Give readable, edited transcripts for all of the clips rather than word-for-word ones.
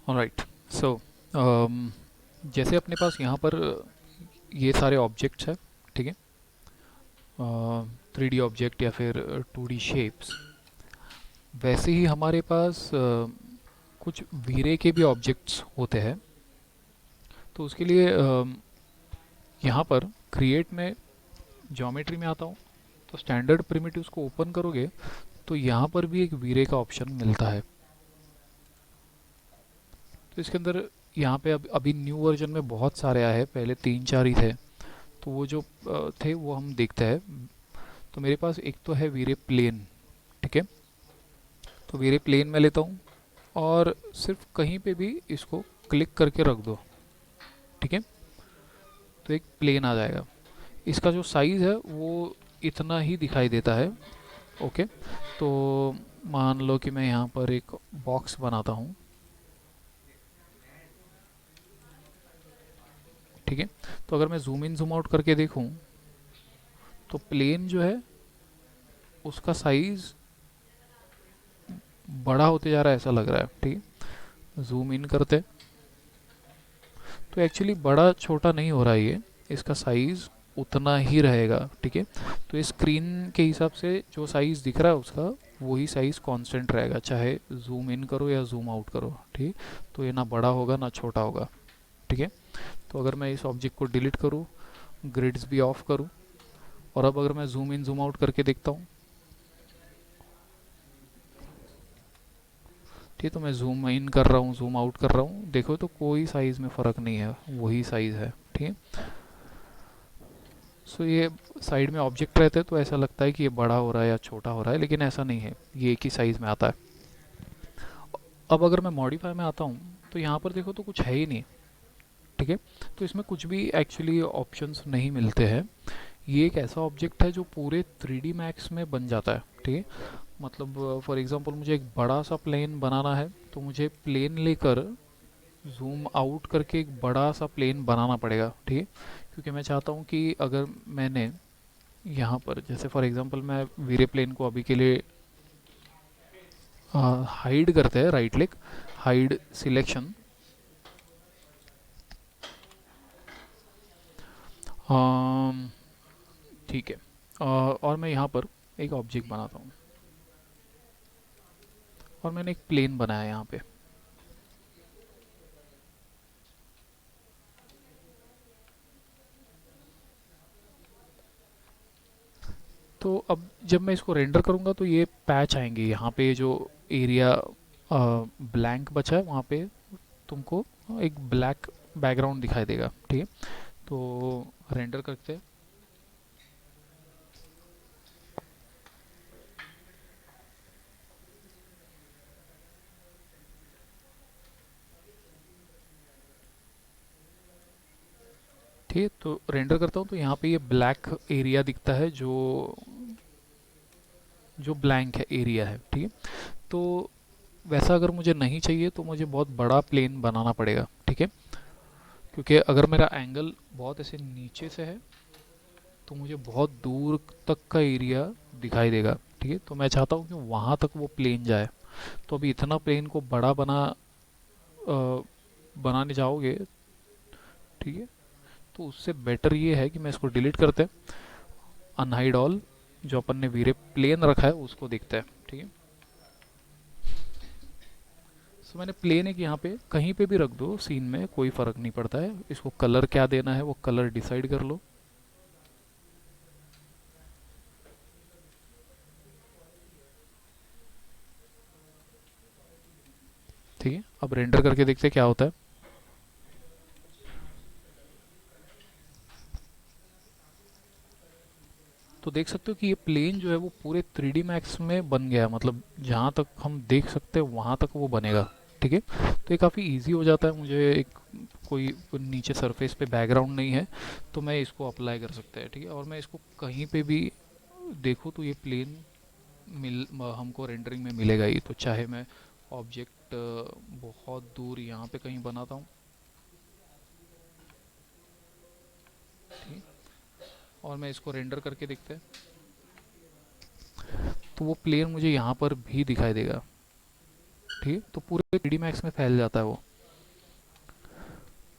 Alright. सो जैसे अपने पास यहाँ पर ये सारे ऑब्जेक्ट्स हैं, ठीक है, 3D ऑब्जेक्ट या फिर 2D शेप्स, वैसे ही हमारे पास कुछ वीरे के भी ऑब्जेक्ट्स होते हैं। तो उसके लिए यहाँ पर क्रिएट में ज्योमेट्री में आता हूँ, तो स्टैंडर्ड प्रिमिटिव्स को ओपन करोगे तो यहाँ पर भी एक वीरे का ऑप्शन मिलता है। तो इसके अंदर यहाँ पे अभी न्यू वर्जन में बहुत सारे आए हैं, पहले तीन चार ही थे। तो वो जो थे वो हम देखते हैं। तो मेरे पास एक तो है वीरे प्लेन, ठीक है। तो वीरे प्लेन में लेता हूँ और सिर्फ कहीं पे भी इसको क्लिक करके रख दो, ठीक है। तो एक प्लेन आ जाएगा। इसका जो साइज़ है वो इतना ही दिखाई देता है। ओके। तो मान लो कि मैं यहाँ पर एक बॉक्स बनाता हूँ, ठीक है। तो अगर मैं जूम इन जूम आउट करके देखूँ तो प्लेन जो है उसका साइज़ बड़ा होते जा रहा है, ऐसा लग रहा है, ठीक है। जूम इन करते तो एक्चुअली बड़ा छोटा नहीं हो रहा है ये, इसका साइज़ उतना ही रहेगा, ठीक है। तो ये स्क्रीन के हिसाब से जो साइज़ दिख रहा है उसका वही साइज़ कांस्टेंट रहेगा, चाहे जूम इन करो या जूम आउट करो, ठीक। तो ये ना बड़ा होगा ना छोटा होगा, ठीक है। तो अगर मैं इस ऑब्जेक्ट को डिलीट करूँ, ग्रिड्स भी ऑफ करूँ, और अब अगर मैं जूम इन जूम आउट करके देखता हूँ, ठीक है, तो मैं जूम इन कर रहा हूँ जूम आउट कर रहा हूँ, देखो तो कोई साइज़ में फ़र्क नहीं है, वही साइज़ है, ठीक है। सो ये साइड में ऑब्जेक्ट रहते हैं तो ऐसा लगता है कि ये बड़ा हो रहा है या छोटा हो रहा है, लेकिन ऐसा नहीं है, ये एक ही साइज़ में आता है। अब अगर मैं मॉडिफाई में आता हूँ तो यहाँ पर देखो तो कुछ है ही नहीं, ठीक है। तो इसमें कुछ भी एक्चुअली ऑप्शंस नहीं मिलते हैं। ये एक ऐसा ऑब्जेक्ट है जो पूरे 3D मैक्स में बन जाता है, ठीक है। मतलब फॉर एग्जांपल मुझे एक बड़ा सा प्लेन बनाना है तो मुझे प्लेन लेकर जूम आउट करके एक बड़ा सा प्लेन बनाना पड़ेगा, ठीक है। क्योंकि मैं चाहता हूँ कि अगर मैंने यहाँ पर जैसे फॉर एग्जांपल मैं वीरे प्लेन को अभी के लिए हाइड करते हैं, राइट क्लिक, हाइड सिलेक्शन, ठीक है। और मैं यहाँ पर एक ऑब्जेक्ट बनाता हूँ और मैंने एक प्लेन बनाया यहाँ पे। तो अब जब मैं इसको रेंडर करूँगा तो ये पैच आएंगे यहाँ पे, जो एरिया ब्लैंक बचा है वहाँ पे तुमको एक ब्लैक बैकग्राउंड दिखाई देगा, ठीक है। तो रेंडर करते हैं, ठीक है। तो रेंडर करता हूँ तो यहाँ पे ये ब्लैक एरिया दिखता है, जो जो ब्लैंक है एरिया है, ठीक है। तो वैसा अगर मुझे नहीं चाहिए तो मुझे बहुत बड़ा प्लेन बनाना पड़ेगा, ठीक है। क्योंकि अगर मेरा एंगल बहुत ऐसे नीचे से है तो मुझे बहुत दूर तक का एरिया दिखाई देगा, ठीक है। तो मैं चाहता हूँ कि वहाँ तक वो प्लेन जाए। तो अभी इतना प्लेन को बड़ा बनाने जाओगे, ठीक है, तो उससे बेटर ये है कि मैं इसको डिलीट करते हैं, अनहाइड ऑल, जो अपन ने वीरे प्लेन रखा है उसको देखते हैं, ठीक है। सो मैंने प्लेन एक यहाँ पे कहीं पे भी रख दो सीन में, कोई फ़र्क नहीं पड़ता है। इसको कलर क्या देना है वो कलर डिसाइड कर लो, ठीक है। अब रेंडर करके देखते हैं क्या होता है। तो देख सकते हो कि ये प्लेन जो है वो पूरे 3D मैक्स में बन गया है, मतलब जहाँ तक हम देख सकते हैं वहाँ तक वो बनेगा, ठीक है। तो ये काफ़ी इजी हो जाता है, मुझे एक कोई नीचे सरफेस पे बैकग्राउंड नहीं है तो मैं इसको अप्लाई कर सकते हैं, ठीक है। और मैं इसको कहीं पे भी देखूँ तो ये प्लेन हमको रेंडरिंग में मिलेगा ही। तो चाहे मैं ऑब्जेक्ट बहुत दूर यहाँ पे कहीं बनाता हूँ, ठीक है, और मैं इसको रेंडर करके देखते हैं तो वो प्लेन मुझे यहाँ पर भी दिखाई देगा, ठीक है। तो पूरे 3D मैक्स में फैल जाता है वो।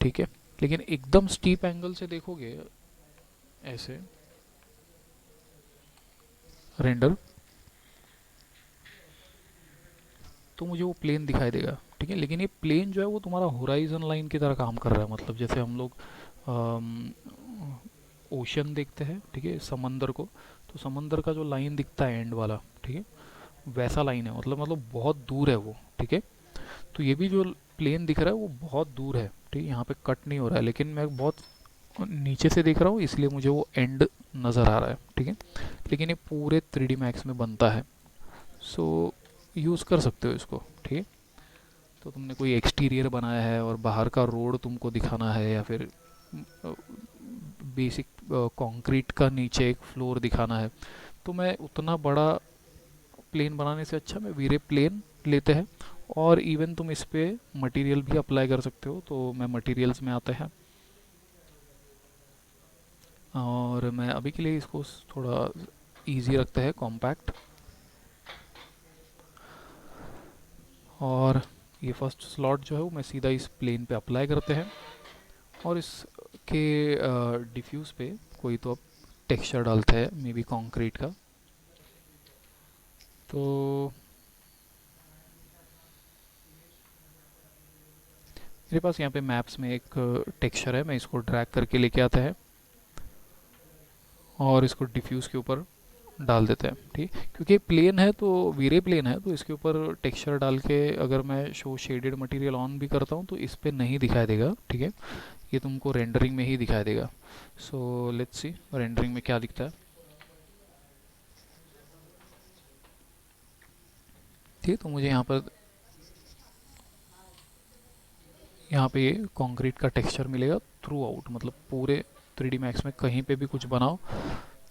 ठीक है। लेकिन एकदम स्टीप एंगल से देखोगे ऐसे रेंडर, तो मुझे वो प्लेन दिखाई देगा, ठीक है। लेकिन ये प्लेन जो है वो तुम्हारा होराइजन लाइन की तरह काम कर रहा है, मतलब जैसे हम लोग ओशन देखते हैं, ठीक है, समंदर को, तो समंदर का जो लाइन दिखता है एंड वाला, ठीक है, वैसा लाइन है, मतलब बहुत दूर है वो, ठीक है। तो ये भी जो प्लेन दिख रहा है वो बहुत दूर है, ठीक है, यहाँ पे कट नहीं हो रहा है, लेकिन मैं बहुत नीचे से देख रहा हूँ इसलिए मुझे वो एंड नज़र आ रहा है, ठीक है। लेकिन ये पूरे 3D मैक्स में बनता है, सो यूज़ कर सकते हो इसको, ठीक है। तो तुमने कोई एक्सटीरियर बनाया है और बाहर का रोड तुमको दिखाना है, या फिर बेसिक कंक्रीट का नीचे एक फ्लोर दिखाना है, तो मैं उतना बड़ा प्लेन बनाने से अच्छा मैं वीरे प्लेन लेते हैं। और इवन तुम इस पे मटेरियल भी अप्लाई कर सकते हो, तो मैं मटेरियल्स में आते हैं, और मैं अभी के लिए इसको थोड़ा इजी रखते हैं, कॉम्पैक्ट। और ये फर्स्ट स्लॉट जो है वो मैं सीधा इस प्लेन पे अप्लाई करते हैं, और इसके डिफ्यूज़ पे कोई तो अब टेक्सचर डालते हैं, मे बी कॉन्क्रीट का। तो मेरे पास यहाँ पे मैप्स में एक टेक्सचर है, मैं इसको ड्रैग करके लेके आता है और इसको डिफ्यूज़ के ऊपर डाल देते हैं, ठीक। क्योंकि प्लेन है, तो वीरे प्लेन है, तो इसके ऊपर टेक्सचर डाल के अगर मैं शो शेडेड मटेरियल ऑन भी करता हूँ तो इस पे नहीं दिखाई देगा, ठीक है। ये तुमको रेंडरिंग में ही दिखाई देगा। सो लेट्स सी रेंडरिंग में क्या दिखता है, ठीक। तो मुझे यहाँ पे ये कंक्रीट का टेक्सचर मिलेगा थ्रू आउट, मतलब पूरे 3D मैक्स में कहीं पे भी कुछ बनाओ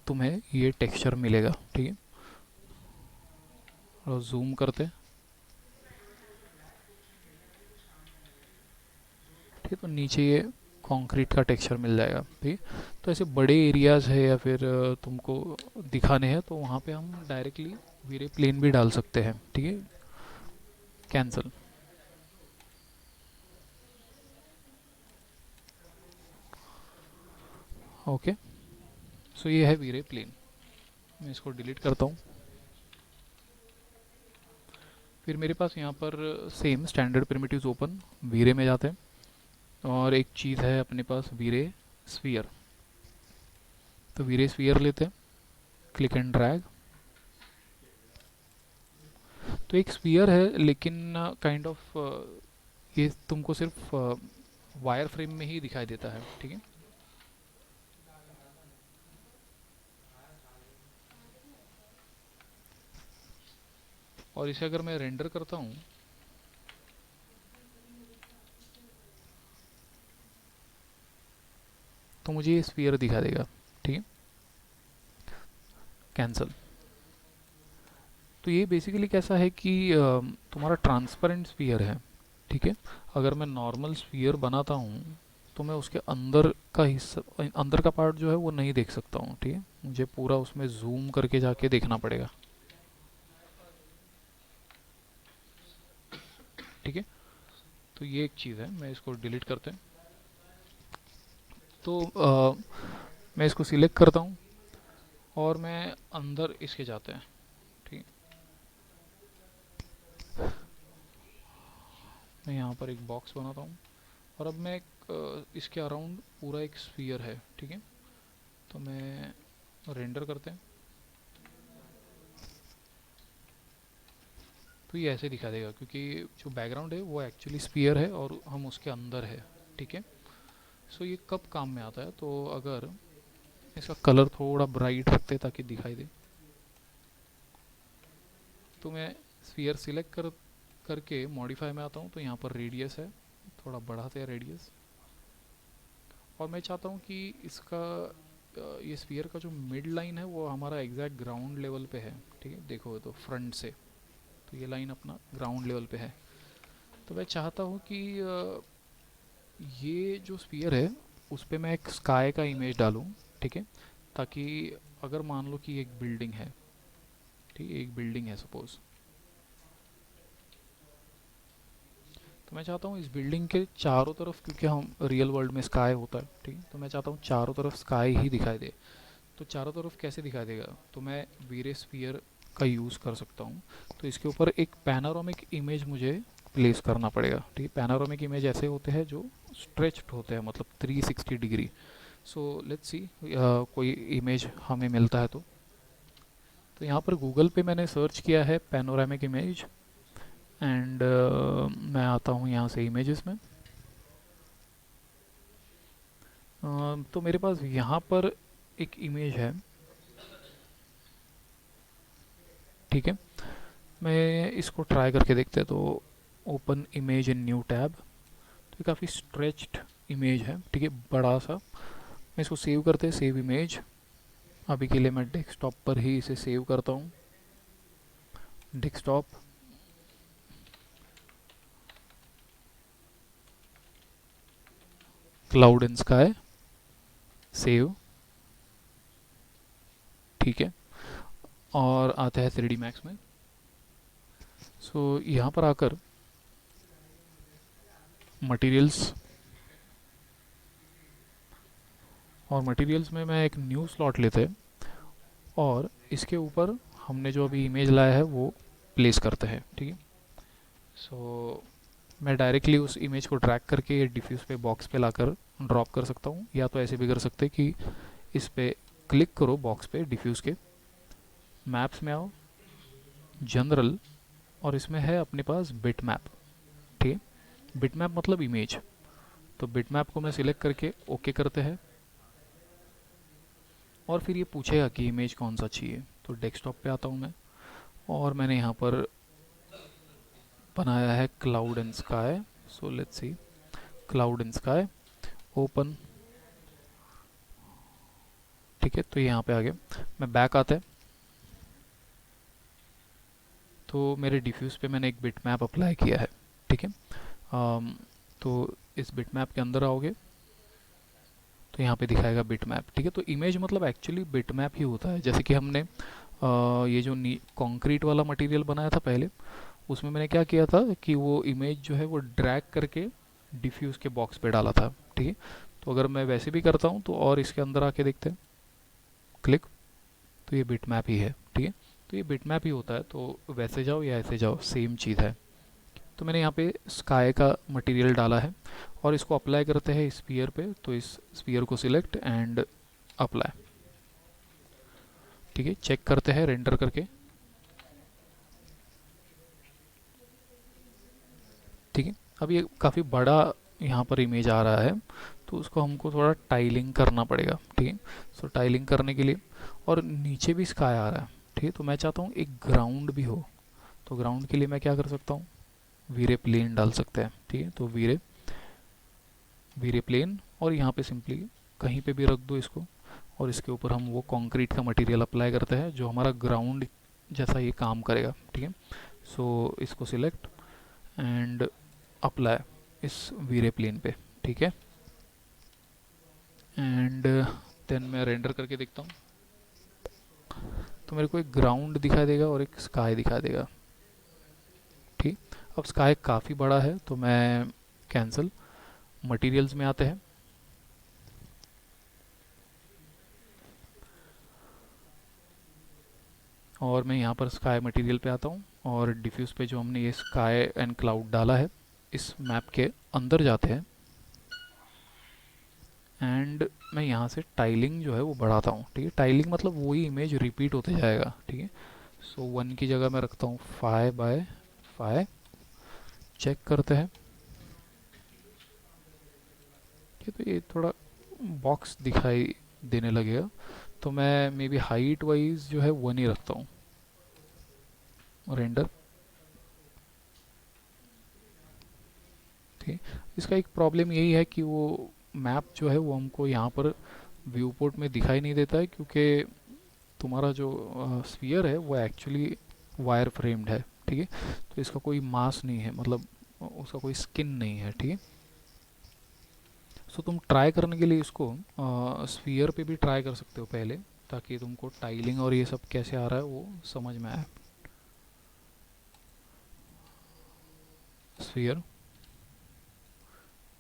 तुम्हें ये टेक्सचर मिलेगा, ठीक है। और जूम करते, ठीक है, तो नीचे ये कंक्रीट का टेक्सचर मिल जाएगा, ठीक है। तो ऐसे बड़े एरियाज़ है या फिर तुमको दिखाने हैं, तो वहाँ पे हम डायरेक्टली वीरे प्लेन भी डाल सकते हैं, ठीक है। कैंसिल। ओके, सो ये है वीरे प्लेन। मैं इसको डिलीट करता हूँ। फिर मेरे पास यहाँ पर सेम स्टैंडर्ड प्रिमिटिव्स ओपन वीरे में जाते हैं, और एक चीज़ है अपने पास वीरे स्फीयर। तो वीरे स्फीयर लेते हैं, क्लिक एंड ड्रैग। तो एक स्फीयर है, लेकिन काइंड ऑफ ये तुमको सिर्फ वायर फ्रेम में ही दिखाई देता है, ठीक है। और इसे अगर मैं रेंडर करता हूँ, तो मुझे ये स्फीयर दिखा देगा, ठीक है। कैंसिल। तो ये बेसिकली कैसा है कि तुम्हारा ट्रांसपेरेंट स्फीयर है, ठीक है। अगर मैं नॉर्मल स्फीयर बनाता हूँ तो मैं उसके अंदर का हिस्सा, अंदर का पार्ट जो है वो नहीं देख सकता हूँ, ठीक है। मुझे पूरा उसमें जूम करके जाके देखना पड़ेगा, ठीक है। तो ये एक चीज़ है, मैं इसको डिलीट करते हैं। तो मैं इसको सिलेक्ट करता हूँ और मैं अंदर इसके जाते हैं, ठीक है। मैं यहाँ पर एक बॉक्स बनाता हूँ, और अब मैं इसके अराउंड पूरा एक स्फीयर है, ठीक है। तो मैं रेंडर करते हैं, तो ये ऐसे दिखा देगा, क्योंकि जो बैकग्राउंड है वो एक्चुअली स्फीयर है और हम उसके अंदर है, ठीक है। सो ये कब काम में आता है, तो अगर इसका कलर थोड़ा ब्राइट रखते ताकि दिखाई दे, तो मैं स्फीयर सिलेक्ट करके मॉडिफाई में आता हूँ, तो यहाँ पर रेडियस है, थोड़ा बढ़ाते हैं रेडियस। और मैं चाहता हूँ कि इसका ये स्फीयर का जो मिड लाइन है वो हमारा एग्जैक्ट ग्राउंड लेवल पे है, ठीक है। देखो तो फ्रंट से, तो ये लाइन अपना ग्राउंड लेवल पे है। तो मैं चाहता हूँ कि ये जो स्फीयर है उस पर मैं एक स्काई का इमेज डालूँ, ठीक है। ताकि अगर मान लो कि एक बिल्डिंग है, ठीक है, एक बिल्डिंग है सपोज, तो तो मैं चाहता हूँ इस बिल्डिंग के चारों तरफ, क्योंकि हम रियल वर्ल्ड में स्काई होता है, ठीक है, तो मैं चाहता हूँ चारों तरफ स्काई ही दिखाई दे। तो चारों तरफ कैसे दिखाई देगा, तो मैं वीरे स्फीयर का यूज़ कर सकता हूँ। तो इसके ऊपर एक पैनारोमिक इमेज मुझे प्लेस करना पड़ेगा, ठीक है। पैनारोमिक इमेज ऐसे होते हैं जो स्ट्रेच्ड होते हैं, मतलब 360 डिग्री। सो लेट्स सी कोई इमेज हमें मिलता है तो यहाँ पर गूगल पे मैंने सर्च किया है पैनोरामिक इमेज, एंड मैं आता हूँ यहाँ से इमेजेस में। तो मेरे पास यहाँ पर एक इमेज है, ठीक है। मैं इसको ट्राई करके देखते हैं। तो open image in new tab. तो ये काफ़ी स्ट्रेच्ड इमेज है, ठीक है, बड़ा सा। मैं इसको सेव करते हैं, सेव इमेज। अभी के लिए मैं डेस्कटॉप पर ही इसे सेव करता हूँ। Desktop, cloud and sky, save, ठीक है। और आते हैं 3D मैक्स में। सो यहाँ पर आकर मटेरियल्स, और मटेरियल्स में मैं एक न्यू स्लॉट लेते हैं और इसके ऊपर हमने जो अभी इमेज लाया है वो प्लेस करते हैं, ठीक है। सो मैं डायरेक्टली उस इमेज को ड्रैग करके डिफ्यूज पे बॉक्स पे लाकर ड्रॉप कर सकता हूँ, या तो ऐसे भी कर सकते हैं कि इस पे क्लिक करो बॉक्स पे डिफ्यूज के, मैप्स में आओ, जनरल, और इसमें है अपने पास बिट मैप, ठीक है। बिट मैप मतलब इमेज। तो बिट मैप को मैं सिलेक्ट करके ओके करते हैं, और फिर ये पूछेगा कि इमेज कौन सा चाहिए। तो डेस्कटॉप पे आता हूँ मैं, और मैंने यहाँ पर बनाया है cloud and sky. So let's see, cloud and sky, open, ठीक है। तो यहाँ पे आ गया। मैं बैक आते हैं, तो मेरे डिफ्यूज़ पे मैंने एक बिट मैप अप्लाई किया है, ठीक है। तो इस बिट मैप के अंदर आओगे तो यहाँ पे दिखाएगा बिट मैप, ठीक है। तो इमेज मतलब एक्चुअली बिट मैप ही होता है। जैसे कि हमने ये जो कंक्रीट वाला मटेरियल बनाया था पहले, उसमें मैंने क्या किया था कि वो इमेज जो है वो ड्रैग करके डिफ्यूज़ के बॉक्स पे डाला था, ठीक है। तो अगर मैं वैसे भी करता हूँ तो, और इसके अंदर आके देखते हैं, क्लिक, तो ये बिट मैप ही है, ठीक है। तो ये बिट मैप ही होता है। तो वैसे जाओ या ऐसे जाओ, सेम चीज़ है। तो मैंने यहाँ पे स्काई का मटेरियल डाला है, और इसको अप्लाई करते हैं स्पीयर पे। तो इस स्पीयर को सिलेक्ट एंड अप्लाई, ठीक है। चेक करते हैं रेंडर करके, ठीक है। अब ये काफ़ी बड़ा यहाँ पर इमेज आ रहा है, तो उसको हमको थोड़ा टाइलिंग करना पड़ेगा, ठीक है। सो टाइलिंग करने के लिए, और नीचे भी स्काई आ रहा है, ठीक है। तो मैं चाहता हूँ एक ग्राउंड भी हो। तो ग्राउंड के लिए मैं क्या कर सकता हूँ, वीरे प्लेन डाल सकते हैं, ठीक है। तो वीरे, वीरे प्लेन, और यहाँ पे सिंपली कहीं पे भी रख दो इसको, और इसके ऊपर हम वो कंक्रीट का मटेरियल अप्लाई करते हैं जो हमारा ग्राउंड जैसा ये काम करेगा, ठीक है। सो इसको सिलेक्ट एंड अप्लाई इस वीरे प्लेन पे, ठीक है। एंड देन मैं रेंडर करके देखता हूँ, तो मेरे को एक ग्राउंड दिखाई देगा और एक स्काई दिखाई देगा, ठीक। अब स्काई काफ़ी बड़ा है तो मैं कैंसिल, मटेरियल्स में आते हैं, और मैं यहाँ पर स्काई मटेरियल पे आता हूँ, और डिफ्यूज़ पे जो हमने ये स्काई एंड क्लाउड डाला है, इस मैप के अंदर जाते हैं, एंड मैं यहाँ से टाइलिंग जो है वो बढ़ाता हूँ, ठीक है। टाइलिंग मतलब वही इमेज रिपीट होते जाएगा, ठीक है। सो 1 की जगह मैं रखता हूँ 5 बाय 5। चेक करते हैं, ठीक है। तो ये थोड़ा बॉक्स दिखाई देने लगेगा, तो मैं मे बी हाइट वाइज जो है 1 ही रखता हूँ, रेंडर, ठीक। इसका एक प्रॉब्लम यही है कि वो मैप जो है वो हमको यहाँ पर व्यू पोर्ट में दिखाई नहीं देता है, क्योंकि तुम्हारा जो स्फीयर है वो एक्चुअली वायर फ्रेम्ड है, ठीक है। तो इसका कोई मास नहीं है, मतलब उसका कोई स्किन नहीं है, ठीक है। सो तुम ट्राई करने के लिए इसको स्फीयर पे भी ट्राई कर सकते हो पहले, ताकि तुमको टाइलिंग और ये सब कैसे आ रहा है वो समझ में आए। स्फीयर,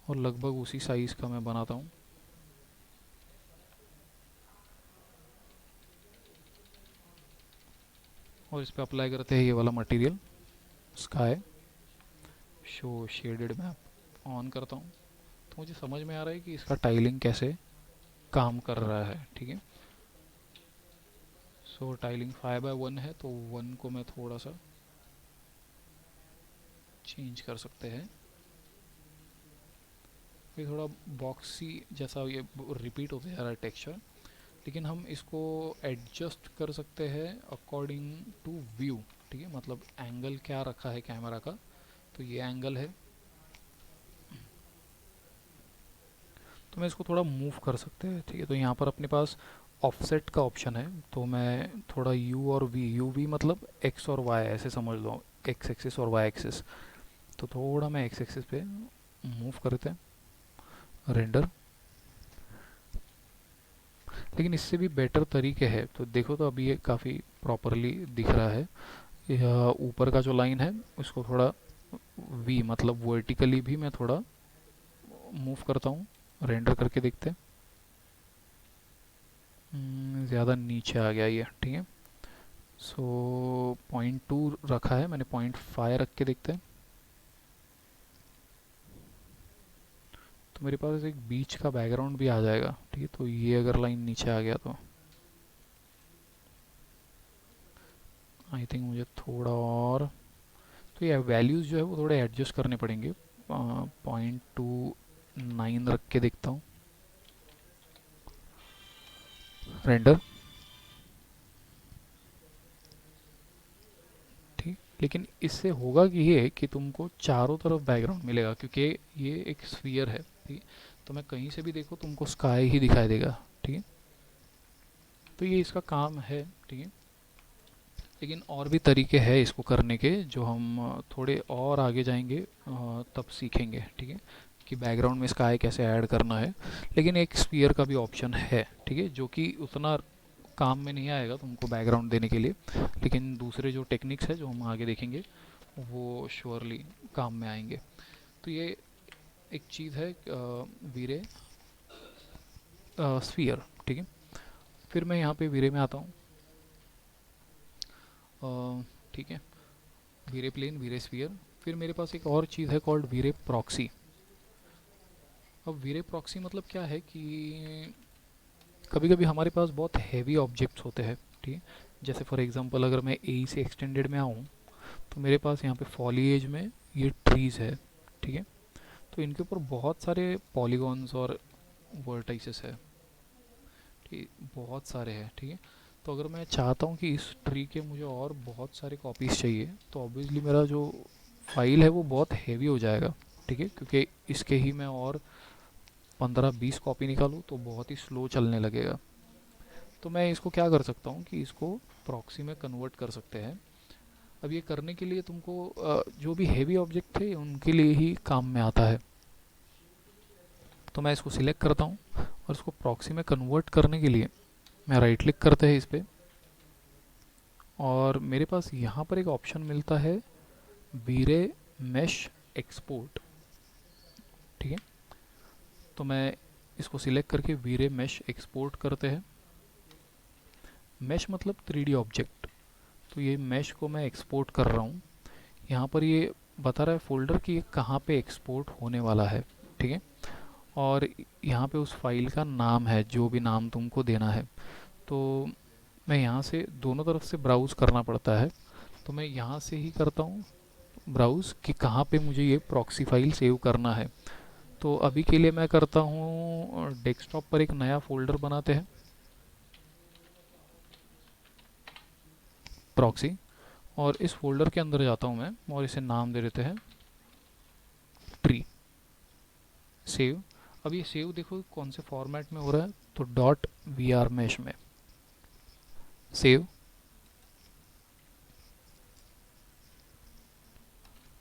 और लगभग उसी साइज़ का मैं बनाता हूँ। और इस पर अप्लाई करते हैं ये वाला material, sky show shaded map on करता हूँ। तो मुझे समझ में आ रहा है कि इसका टाइलिंग कैसे काम कर रहा है। ठीक है, सो टाइलिंग 5x1 है, तो 1 को मैं थोड़ा सा चेंज कर सकते हैं। ये थोड़ा बॉक्सी जैसा ये रिपीट होते जा रहा है टेक्सचर, लेकिन हम इसको एडजस्ट कर सकते हैं अकॉर्डिंग टू व्यू। ठीक है, मतलब एंगल क्या रखा है कैमरा का, तो ये एंगल है, तो मैं इसको थोड़ा मूव कर सकते हैं। ठीक है, तो यहाँ पर अपने पास ऑफसेट का ऑप्शन है, तो मैं थोड़ा यू और वी, यू वी मतलब एक्स और वाई ऐसे समझ लो, एक्स एक्सिस और वाई एक्सिस, तो थोड़ा मैं एक्स एक्सिस पे मूव करते हैं रेंडर। लेकिन इससे भी बेटर तरीके है, तो देखो तो अभी ये काफ़ी प्रॉपरली दिख रहा है। यह ऊपर का जो लाइन है उसको थोड़ा वी मतलब वर्टिकली भी मैं थोड़ा मूव करता हूँ, रेंडर करके देखते हैं। ज़्यादा नीचे आ गया ये। ठीक है, सो 0.2 रखा है मैंने, 0.5 रख के देखते हैं। तो मेरे पास एक बीच का बैकग्राउंड भी आ जाएगा। ठीक है, तो ये अगर लाइन नीचे आ गया तो आई थिंक मुझे थोड़ा और, तो ये वैल्यूज़ जो है वो थोड़े एडजस्ट करने पड़ेंगे। 0.29 रख के देखता हूँ, रेंडर। ठीक, लेकिन इससे होगा कि ये कि तुमको चारों तरफ बैकग्राउंड मिलेगा, क्योंकि ये एक स्फीयर है। ठीक है, तो मैं कहीं से भी देखो तुमको स्काई ही दिखाई देगा। ठीक है, तो ये इसका काम है। ठीक है, लेकिन और भी तरीके हैं इसको करने के, जो हम थोड़े और आगे जाएंगे तब सीखेंगे। ठीक है, कि बैकग्राउंड में स्काई कैसे ऐड करना है। लेकिन एक स्फीयर का भी ऑप्शन है, ठीक है, जो कि उतना काम में नहीं आएगा तुमको बैकग्राउंड देने के लिए, लेकिन दूसरे जो टेक्निक्स है जो हम आगे देखेंगे वो श्योरली काम में आएंगे। तो ये एक चीज़ है वीरे स्फीयर। ठीक है, फिर मैं यहाँ पे वीरे में आता हूँ। ठीक है, वीरे प्लेन, वीरे स्फीयर। फिर मेरे पास एक और चीज़ है कॉल्ड वीरे प्रॉक्सी। अब वीरे प्रॉक्सी मतलब क्या है कि कभी कभी हमारे पास बहुत हैवी ऑब्जेक्ट्स होते हैं। ठीक है, जैसे फॉर एग्जांपल अगर मैं ए से एक्सटेंडेड में आऊँ, तो मेरे पास यहाँ पे फॉलीएज में ये ट्रीज़ है। ठीक है, तो इनके ऊपर बहुत सारे पॉलीगॉन्स और वर्टाइसेस है। ठीक, बहुत सारे हैं। ठीक है, तो अगर मैं चाहता हूँ कि इस ट्री के मुझे और बहुत सारे कॉपीज़ चाहिए, तो ऑब्वियसली मेरा जो फाइल है वो बहुत हैवी हो जाएगा। ठीक है, क्योंकि इसके ही मैं और 15-20 कॉपी निकालूँ तो बहुत ही स्लो चलने लगेगा। तो मैं इसको क्या कर सकता हूँ कि इसको प्रॉक्सी में कन्वर्ट कर सकते हैं। अब ये करने के लिए तुमको जो भी हैवी ऑब्जेक्ट थे उनके लिए ही काम में आता है। तो मैं इसको सिलेक्ट करता हूँ और इसको प्रॉक्सी में कन्वर्ट करने के लिए मैं राइट क्लिक करते हैं इस पर, और मेरे पास यहाँ पर एक ऑप्शन मिलता है वीरे मैश एक्सपोर्ट। ठीक है, तो मैं इसको सिलेक्ट करके वीरे मैश एक्सपोर्ट करते हैं। मैश मतलब 3D ऑब्जेक्ट, तो ये मैश को मैं एक्सपोर्ट कर रहा हूँ। यहाँ पर ये बता रहा है फोल्डर कि ये कहाँ पे एक्सपोर्ट होने वाला है। ठीक है, और यहाँ पे उस फाइल का नाम है, जो भी नाम तुमको देना है। तो मैं यहाँ से दोनों तरफ से ब्राउज़ करना पड़ता है, तो मैं यहाँ से ही करता हूँ ब्राउज़ कि कहाँ पे मुझे ये प्रॉक्सी फाइल सेव करना है। तो अभी के लिए मैं करता हूँ डेस्कटॉप पर एक नया फोल्डर बनाते हैं प्रॉक्सी, और इस फोल्डर के अंदर जाता हूँ मैं और इसे नाम दे देते हैं ट्री। सेव। अब ये सेव देखो कौन से फॉर्मेट में हो रहा है, तो डॉट वी आर मैश में सेव।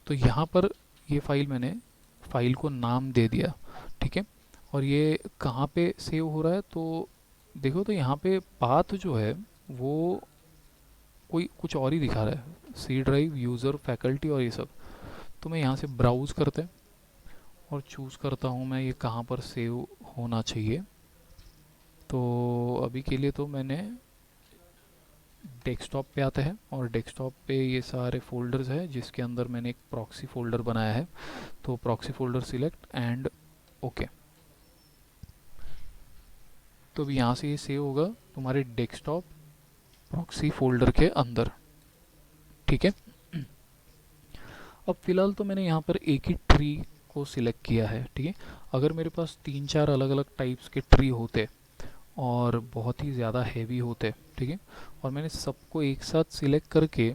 तो यहाँ पर ये फाइल मैंने फाइल को नाम दे दिया। ठीक है, और ये कहाँ पे सेव हो रहा है, तो देखो तो यहाँ पे पाथ जो है वो कोई कुछ और ही दिखा रहा है, सी ड्राइव, यूज़र, फैकल्टी और ये सब। तो मैं यहाँ से ब्राउज़ करते हैं और चूज़ करता हूँ मैं ये कहाँ पर सेव होना चाहिए। तो अभी के लिए तो मैंने डेस्कटॉप पे आते हैं और डेस्कटॉप पे ये सारे फोल्डर्स हैं जिसके अंदर मैंने एक प्रॉक्सी फोल्डर बनाया है। तो proxy folder select and okay. तो अभी यहाँ से ये सेव होगा तुम्हारे डेस्कटॉप प्रॉक्सी फोल्डर के अंदर। ठीक है। अब फिलहाल तो मैंने यहाँ पर एक ही ट्री को सिलेक्ट किया है। ठीक है। अगर मेरे पास 3-4 अलग अलग टाइप्स के ट्री होते और बहुत ही ज़्यादा हैवी होते, ठीक है, और मैंने सबको एक साथ सिलेक्ट करके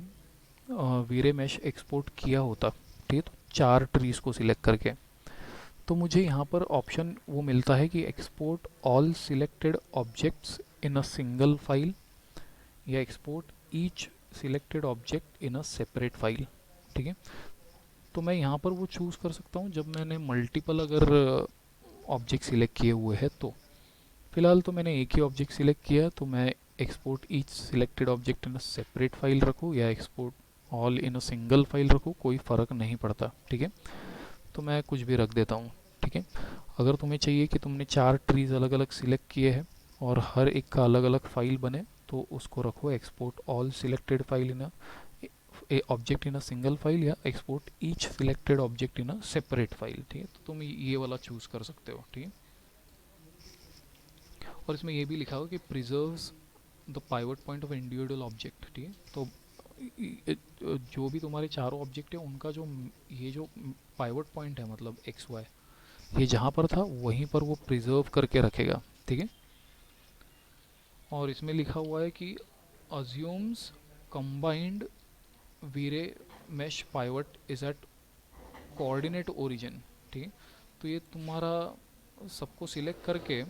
वीरे मैश एक्सपोर्ट किया होता, ठीक है, तो 4 ट्रीज को सिलेक्ट करके, तो मुझे यहाँ पर ऑप्शन वो मिलता है कि export all selected objects in a single file या export each selected object in a separate file. ठीक है। तो मैं यहाँ पर वो चूज़ कर सकता हूँ जब मैंने मल्टीपल अगर ऑब्जेक्ट सिलेक्ट किए हुए हैं। तो फिलहाल तो मैंने एक ही ऑब्जेक्ट सिलेक्ट किया, तो मैं export each selected object in a separate file रखूँ या export all in a single file रखूँ, कोई फ़र्क नहीं पड़ता। ठीक है। तो मैं कुछ भी रख देता हूँ। ठीक है। अगर तुम्हें चाहिए कि तुमने 4 ट्रीज अलग अलग सिलेक्ट किए हैं और हर एक का अलग अलग फाइल बने, तो उसको रखो export all selected file in a object in a single file या export each selected object in a separate file. ठीक है। तो तुम ये वाला चूज़ कर सकते हो। ठीक है। और इसमें ये भी लिखा हो कि preserves the pivot point of individual object. ठीक है। तो जो भी तुम्हारे चारों ऑब्जेक्ट है उनका जो ये जो पाइवट पॉइंट है, मतलब एक्स वाई, ये जहाँ पर था वहीं पर वो प्रिजर्व करके रखेगा। ठीक है। और इसमें लिखा हुआ है कि अज्यूम्स कंबाइंड वीरे mesh pivot is at coordinate origin. ठीक है। तो ये तुम्हारा सबको सिलेक्ट करके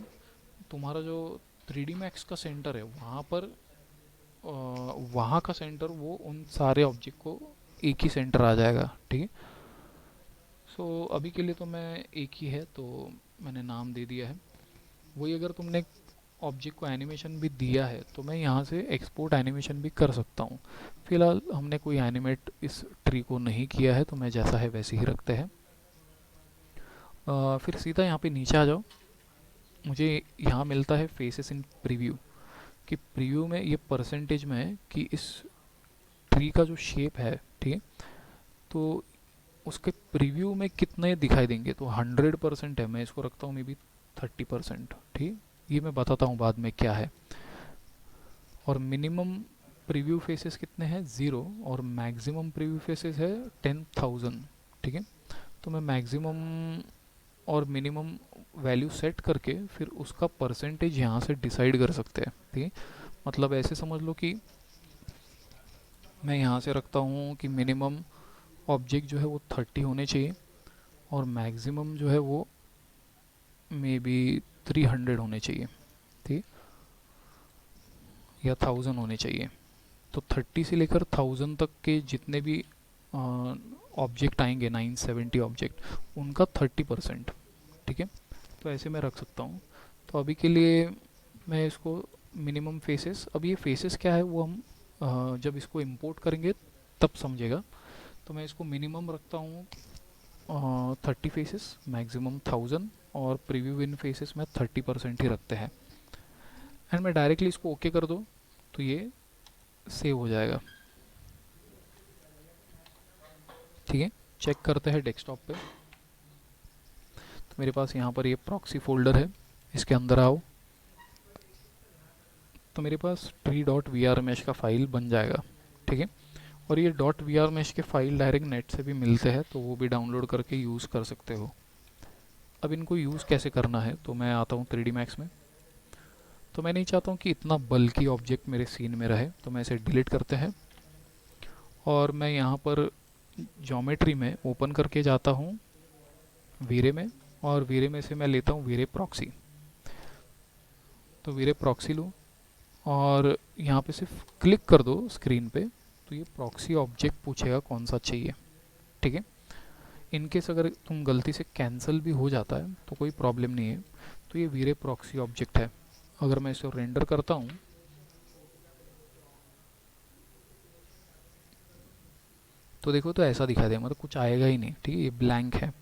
तुम्हारा जो 3D मैक्स का सेंटर है वहाँ पर वहाँ का सेंटर वो उन सारे ऑब्जेक्ट को एक ही सेंटर आ जाएगा। ठीक है। सो अभी के लिए तो मैं एक ही है तो मैंने नाम दे दिया है। वही अगर तुमने ऑब्जेक्ट को एनिमेशन भी दिया है तो मैं यहाँ से एक्सपोर्ट एनिमेशन भी कर सकता हूँ। फिलहाल हमने कोई एनिमेट इस ट्री को नहीं किया है तो मैं जैसा है वैसे ही रखते हैं। फिर सीधा यहाँ पे नीचे आ जाओ। मुझे यहाँ मिलता है फेसेस इन प्रीव्यू, कि प्रीव्यू में ये परसेंटेज में है कि इस ट्री का जो शेप है, ठीक है, तो उसके प्रीव्यू में कितने दिखाई देंगे। तो 100% है, मैं इसको रखता हूँ मे बी 30%। ठीक, ये मैं बताता हूँ बाद में क्या है। और मिनिमम प्रीव्यू फेसेस कितने हैं, 0, और मैक्सिमम प्रीव्यू फेसेस है 10,000। ठीक है। तो मैं मैक्सिमम और मिनिमम वैल्यू सेट करके फिर उसका परसेंटेज यहाँ से डिसाइड कर सकते हैं। ठीक है। मतलब ऐसे समझ लो कि मैं यहाँ से रखता हूँ कि मिनिमम ऑब्जेक्ट जो है वो 30 होने चाहिए और मैक्सिमम जो है वो मे बी 300 होने चाहिए। ठीक, या 1000 होने चाहिए। तो 30 से लेकर 1000 तक के जितने भी ऑब्जेक्ट आएंगे, 970 ऑब्जेक्ट, उनका 30%। ठीक है। तो ऐसे मैं रख सकता हूँ। तो अभी के लिए मैं इसको मिनिमम फेसेस, अब ये फेसेस क्या है वो हम जब इसको इंपोर्ट करेंगे तब समझेगा। तो मैं इसको मिनिमम रखता हूँ 30 फेसेस, मैक्सिमम 1000, और प्रीव्यू इन फेसेस में 30% ही रखते हैं। एंड मैं डायरेक्टली इसको ओके कर दूँ तो ये सेव हो जाएगा। ठीक है। चेक करते हैं डेस्कटॉप पे। तो मेरे पास यहाँ पर ये प्रॉक्सी फोल्डर है, इसके अंदर आओ तो मेरे पास tree.vrmesh का फाइल बन जाएगा। ठीक है। और ये .vrmesh के फाइल डायरेक्ट नेट से भी मिलते हैं तो वो भी डाउनलोड करके यूज़ कर सकते हो। अब इनको यूज़ कैसे करना है, तो मैं आता हूँ 3D Max में। तो मैं नहीं चाहता हूँ कि इतना बल्कि ऑब्जेक्ट मेरे सीन में रहे, तो मैं इसे डिलीट करते हैं और मैं यहाँ पर ज्योमेट्री में ओपन करके जाता हूँ वीरे में, और वीरे में से मैं लेता हूँ वीरे प्रॉक्सी। तो वीरे प्रॉक्सी लूँ और यहाँ पे सिर्फ क्लिक कर दो स्क्रीन पे, तो ये प्रॉक्सी ऑब्जेक्ट पूछेगा कौन सा चाहिए। ठीक है। इनकेस अगर तुम गलती से कैंसिल भी हो जाता है तो कोई प्रॉब्लम नहीं है। तो ये वीरे प्रॉक्सी ऑब्जेक्ट है। अगर मैं इसे रेंडर करता हूँ तो देखो तो ऐसा दिखा देगा, मतलब कुछ आएगा ही नहीं। ठीक है। ये ब्लैंक है।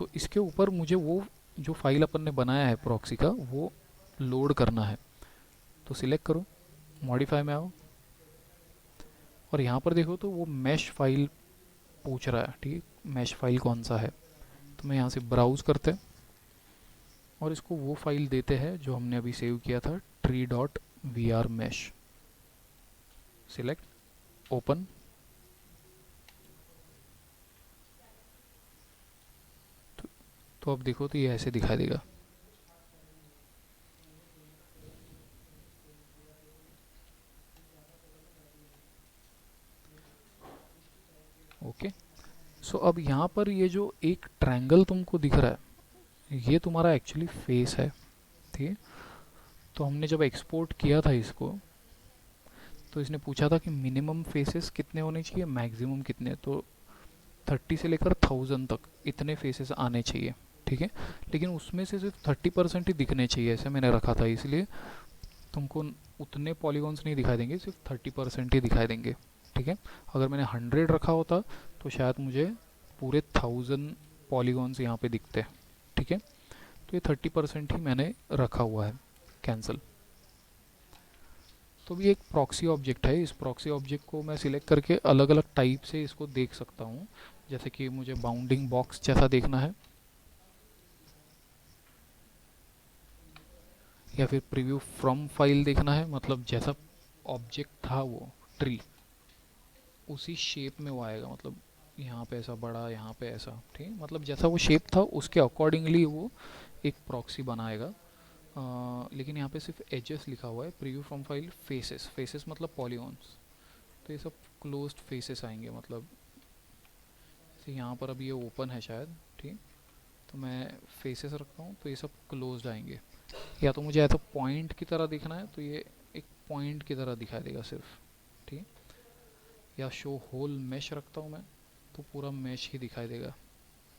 तो इसके ऊपर मुझे वो जो फाइल अपन ने बनाया है प्रॉक्सी का वो लोड करना है। तो सिलेक्ट करो, मॉडिफाई में आओ, और यहाँ पर देखो तो वो मैश फाइल पूछ रहा है, ठीक है, मैश फाइल कौन सा है। तो मैं यहाँ से ब्राउज़ करते हैं और इसको वो फाइल देते हैं जो हमने अभी सेव किया था, tree.vrmesh। Select, open. तो अब देखो तो ये ऐसे दिखाई देगा। ओके, सो अब यहाँ पर ये जो एक ट्रायंगल तुमको दिख रहा है ये तुम्हारा एक्चुअली फेस है, ठीक है। तो हमने जब एक्सपोर्ट किया था इसको तो इसने पूछा था कि मिनिमम फेसेस कितने होने चाहिए, मैक्सिमम कितने, तो 30 से लेकर 1000 तक इतने फेसेस आने चाहिए, ठीक है। लेकिन उसमें से सिर्फ 30% ही दिखने चाहिए, ऐसे मैंने रखा था, इसलिए तुमको उतने पॉलीगॉन्स नहीं दिखाई देंगे, सिर्फ 30% ही दिखाई देंगे, ठीक है। अगर मैंने 100 रखा होता तो शायद मुझे पूरे 1000 पॉलीगॉन्स यहाँ पे दिखते, ठीक है। तो ये 30% ही मैंने रखा हुआ है, कैंसिल। तो भी एक प्रॉक्सी ऑब्जेक्ट है, इस प्रॉक्सी ऑब्जेक्ट को मैं सिलेक्ट करके अलग अलग टाइप से इसको देख सकता हूँ। जैसे कि मुझे बाउंडिंग बॉक्स जैसा देखना है, या फिर प्रीव्यू फ्रॉम फाइल देखना है, मतलब जैसा ऑब्जेक्ट था वो ट्री उसी शेप में वो आएगा, मतलब यहाँ पे ऐसा बड़ा, यहाँ पे ऐसा, ठीक है, मतलब जैसा वो शेप था उसके अकॉर्डिंगली वो एक प्रॉक्सी बनाएगा। लेकिन यहाँ पे सिर्फ एजेस लिखा हुआ है, preview from file faces, faces मतलब पॉलीगॉन्स, तो ये सब क्लोज्ड फेसेस आएंगे, मतलब जैसे यहाँ पर अभी ये ओपन है शायद, ठीक, तो मैं फेसेस रखता हूँ तो ये सब क्लोज्ड आएंगे। या तो मुझे ऐसा पॉइंट की तरह दिखना है तो ये एक पॉइंट की तरह दिखाई देगा सिर्फ, ठीक। या शो होल मैश रखता हूँ मैं तो पूरा मैश ही दिखाई देगा,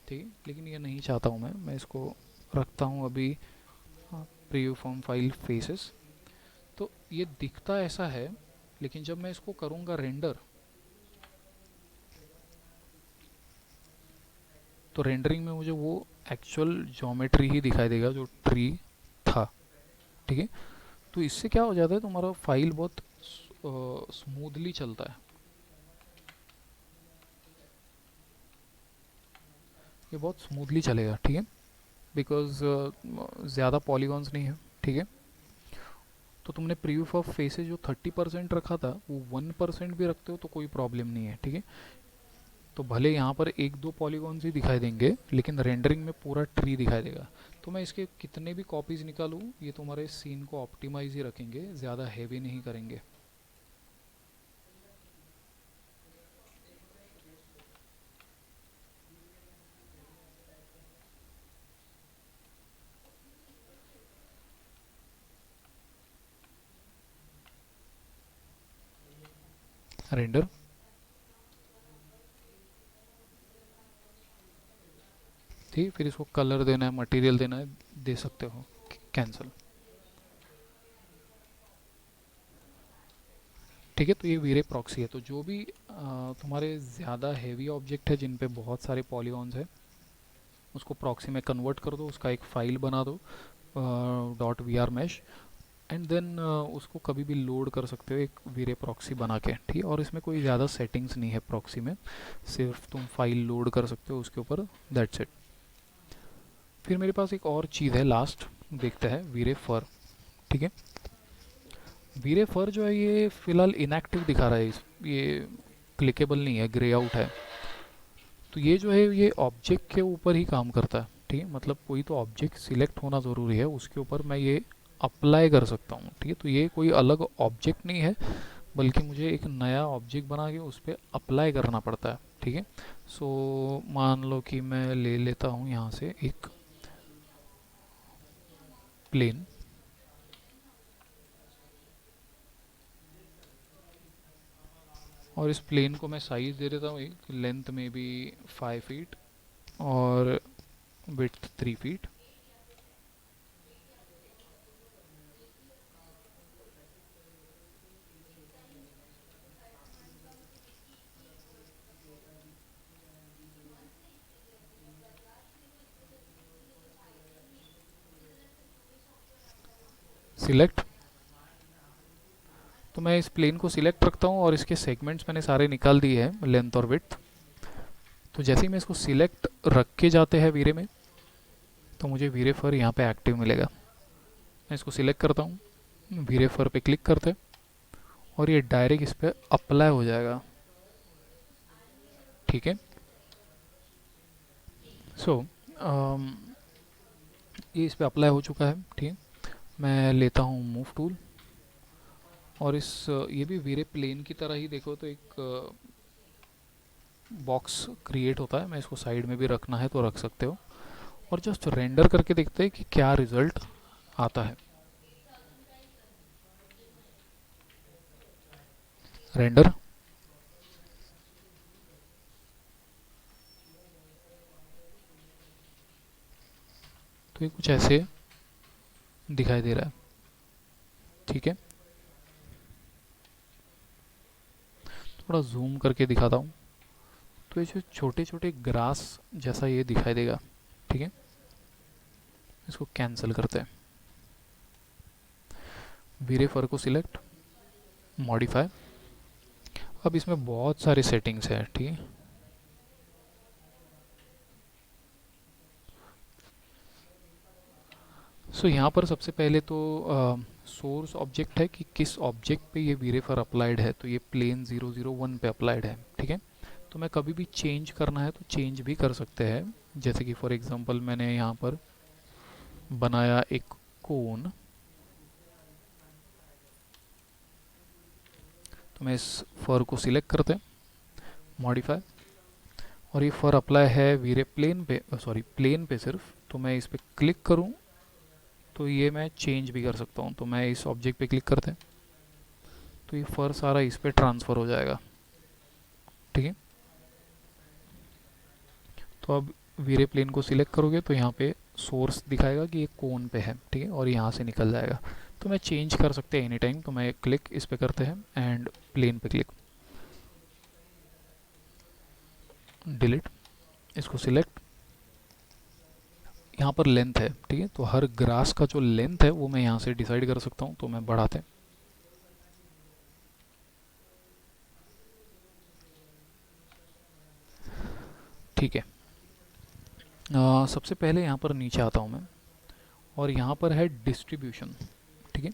ठीक। लेकिन ये नहीं चाहता हूँ मैं इसको रखता हूँ अभी प्रीव्यू फ्रॉम फाइल फेसेस। तो ये दिखता ऐसा है, लेकिन जब मैं इसको करूँगा रेंडर तो रेंडरिंग में मुझे वो एक्चुअल ज्योमेट्री ही दिखाई देगा जो ट्री था, ठीक है। तो इससे क्या हो जाता है, तुम्हारा फाइल बहुत स्मूथली चलता है, ये बहुत स्मूथली चलेगा, ठीक है, बिकॉज ज़्यादा पॉलीगॉन्स नहीं है, ठीक है। तो तुमने प्रीव्यू ऑफ फेसेस जो 30% रखा था वो 1% भी रखते हो तो कोई प्रॉब्लम नहीं है, ठीक है। तो भले यहाँ पर एक दो पॉलीगॉन्स ही दिखाई देंगे लेकिन रेंडरिंग में पूरा ट्री दिखाई देगा। तो मैं इसके कितने भी कॉपीज़ निकालूँ ये तुम्हारे सीन को ऑप्टिमाइज ही रखेंगे, ज़्यादा हैवी नहीं करेंगे। रेंडर, ठीक, फिर इसको कलर देना है, मटेरियल देना है, दे सकते हो, कैंसिल, ठीक है। तो ये वीरे प्रॉक्सी है। तो जो भी तुम्हारे ज़्यादा हैवी ऑब्जेक्ट है जिन पे बहुत सारे पॉलीगॉन्स है उसको प्रॉक्सी में कन्वर्ट कर दो, उसका एक फ़ाइल बना दो .vrmesh, एंड देन उसको कभी भी लोड कर सकते हो एक वीरे प्रॉक्सी बना के, ठीक है। और इसमें कोई ज़्यादा सेटिंग्स नहीं है प्रॉक्सी में, सिर्फ तुम फाइल लोड कर सकते हो उसके ऊपर, दैट्स इट। फिर मेरे पास एक और चीज़ है, लास्ट देखते हैं, वीरे फर, ठीक है। वीरे फर जो है ये फ़िलहाल इनएक्टिव दिखा रहा है, ये क्लिकेबल नहीं है, ग्रे आउट है। तो ये जो है ये ऑब्जेक्ट के ऊपर ही काम करता है, ठीक है, मतलब कोई तो ऑब्जेक्ट सिलेक्ट होना ज़रूरी है, उसके ऊपर मैं ये अप्लाई कर सकता हूँ, ठीक है। तो ये कोई अलग ऑब्जेक्ट नहीं है बल्कि मुझे एक नया ऑब्जेक्ट बना के उस पर अप्लाई करना पड़ता है, ठीक है। सो मान लो कि मैं ले लेता हूँ यहाँ से एक प्लेन, और इस प्लेन को मैं साइज़ दे देता हूँ, एक लेंथ में भी 5 फीट और विड्थ 3 फीट। सिलेक्ट। तो मैं इस प्लेन को सिलेक्ट रखता हूँ और इसके सेगमेंट्स मैंने सारे निकाल दिए हैं, लेंथ और विड्थ। तो जैसे ही मैं इसको सिलेक्ट रख के जाते हैं वीरे में, तो मुझे वीरे फर यहाँ पे एक्टिव मिलेगा। मैं इसको सिलेक्ट करता हूँ, वीरे फर पे क्लिक करते और ये डायरेक्ट इस पर अप्लाई हो जाएगा। ठीक है। सो ये इस पर अप्लाई हो चुका है। ठीक है। मैं लेता हूँ मूव टूल और इस ये भी वीरे प्लेन की तरह ही देखो तो एक बॉक्स क्रिएट होता है। मैं इसको साइड में भी रखना है तो रख सकते हो और जस्ट रेंडर करके देखते हैं कि क्या रिजल्ट आता है। रेंडर। तो ये कुछ ऐसे दिखाई दे रहा है। ठीक है। थोड़ा जूम करके दिखाता हूँ। तो ये जो छोटे छोटे ग्रास जैसा ये दिखाई देगा। ठीक है। इसको कैंसिल करते हैं। वीरे फर को सिलेक्ट, मॉडिफाई। अब इसमें बहुत सारी सेटिंग्स है। ठीक है। सो यहाँ पर सबसे पहले तो सोर्स ऑब्जेक्ट है कि किस ऑब्जेक्ट पे ये वीरे फर अप्लाइड है। तो ये प्लेन 001 पे अप्लाइड है। ठीक है। तो मैं कभी भी चेंज करना है तो चेंज भी कर सकते हैं। जैसे कि फॉर एग्जांपल मैंने यहाँ पर बनाया एक कोन, तो मैं इस फर को सिलेक्ट करते हैं, मॉडिफाई। और ये फर अप्लाई है वीरे प्लेन पे, सॉरी प्लेन पे सिर्फ। तो मैं इस पर क्लिक करूँ तो ये मैं चेंज भी कर सकता हूँ। तो मैं इस ऑब्जेक्ट पे क्लिक करते हैं तो ये फर सारा इस पे ट्रांसफ़र हो जाएगा। ठीक है। तो अब वीरे प्लेन को सिलेक्ट करोगे तो यहाँ पे सोर्स दिखाएगा कि ये कोन पे है। ठीक है। और यहाँ से निकल जाएगा। तो मैं चेंज कर सकते हैं एनी टाइम। तो मैं क्लिक इस पे करते हैं एंड प्लेन पे क्लिक, डिलीट। इसको सिलेक्ट। यहाँ पर लेंथ है। ठीक है। तो हर ग्रास का जो लेंथ है वो मैं यहाँ से डिसाइड कर सकता हूँ। तो मैं बढ़ाते हैं। ठीक है। सबसे पहले यहाँ पर नीचे आता हूँ मैं और यहाँ पर है डिस्ट्रीब्यूशन। ठीक है।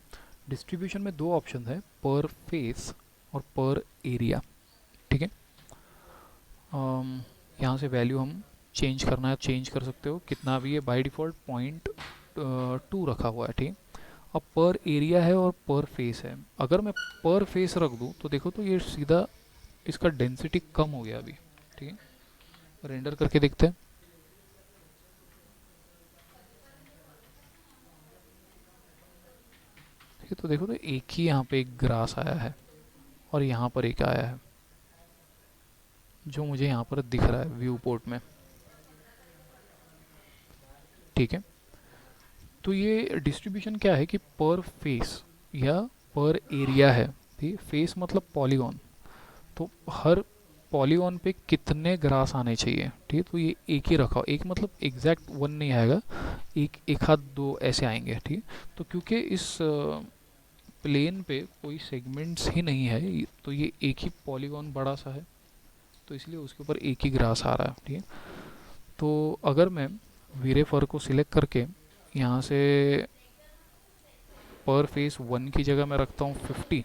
डिस्ट्रीब्यूशन में दो ऑप्शन है, पर फेस और पर एरिया। ठीक है। यहाँ से वैल्यू हम चेंज करना है चेंज कर सकते हो, कितना भी है। बाय डिफ़ॉल्ट 0.2 रखा हुआ है। ठीक है। अब पर एरिया है और पर फेस है। अगर मैं पर फेस रख दूँ तो देखो तो ये सीधा इसका डेंसिटी कम हो गया अभी। ठीक है। रेंडर करके देखते हैं। ठीक है। तो देखो तो एक ही यहाँ पे एक ग्रास आया है और यहाँ पर एक आया है जो मुझे यहाँ पर दिख रहा है व्यू पोर्ट में। ठीक है। तो ये डिस्ट्रीब्यूशन क्या है कि पर फेस या पर एरिया है। ठीक है। फेस मतलब पॉलीगॉन। तो हर पॉलीगॉन पे कितने ग्रास आने चाहिए। ठीक है। तो ये एक ही रखा हो, एक मतलब एग्जैक्ट वन नहीं आएगा, एक हाथ दो ऐसे आएंगे। ठीक है। तो क्योंकि इस प्लेन पे कोई सेगमेंट्स ही नहीं है तो ये एक ही पॉलीगॉन बड़ा सा है, तो इसलिए उसके ऊपर एक ही ग्रास आ रहा है। ठीक है। तो अगर मैं वीरे फर को सिलेक्ट करके यहाँ से पर फेस 1 की जगह मैं रखता हूँ 50,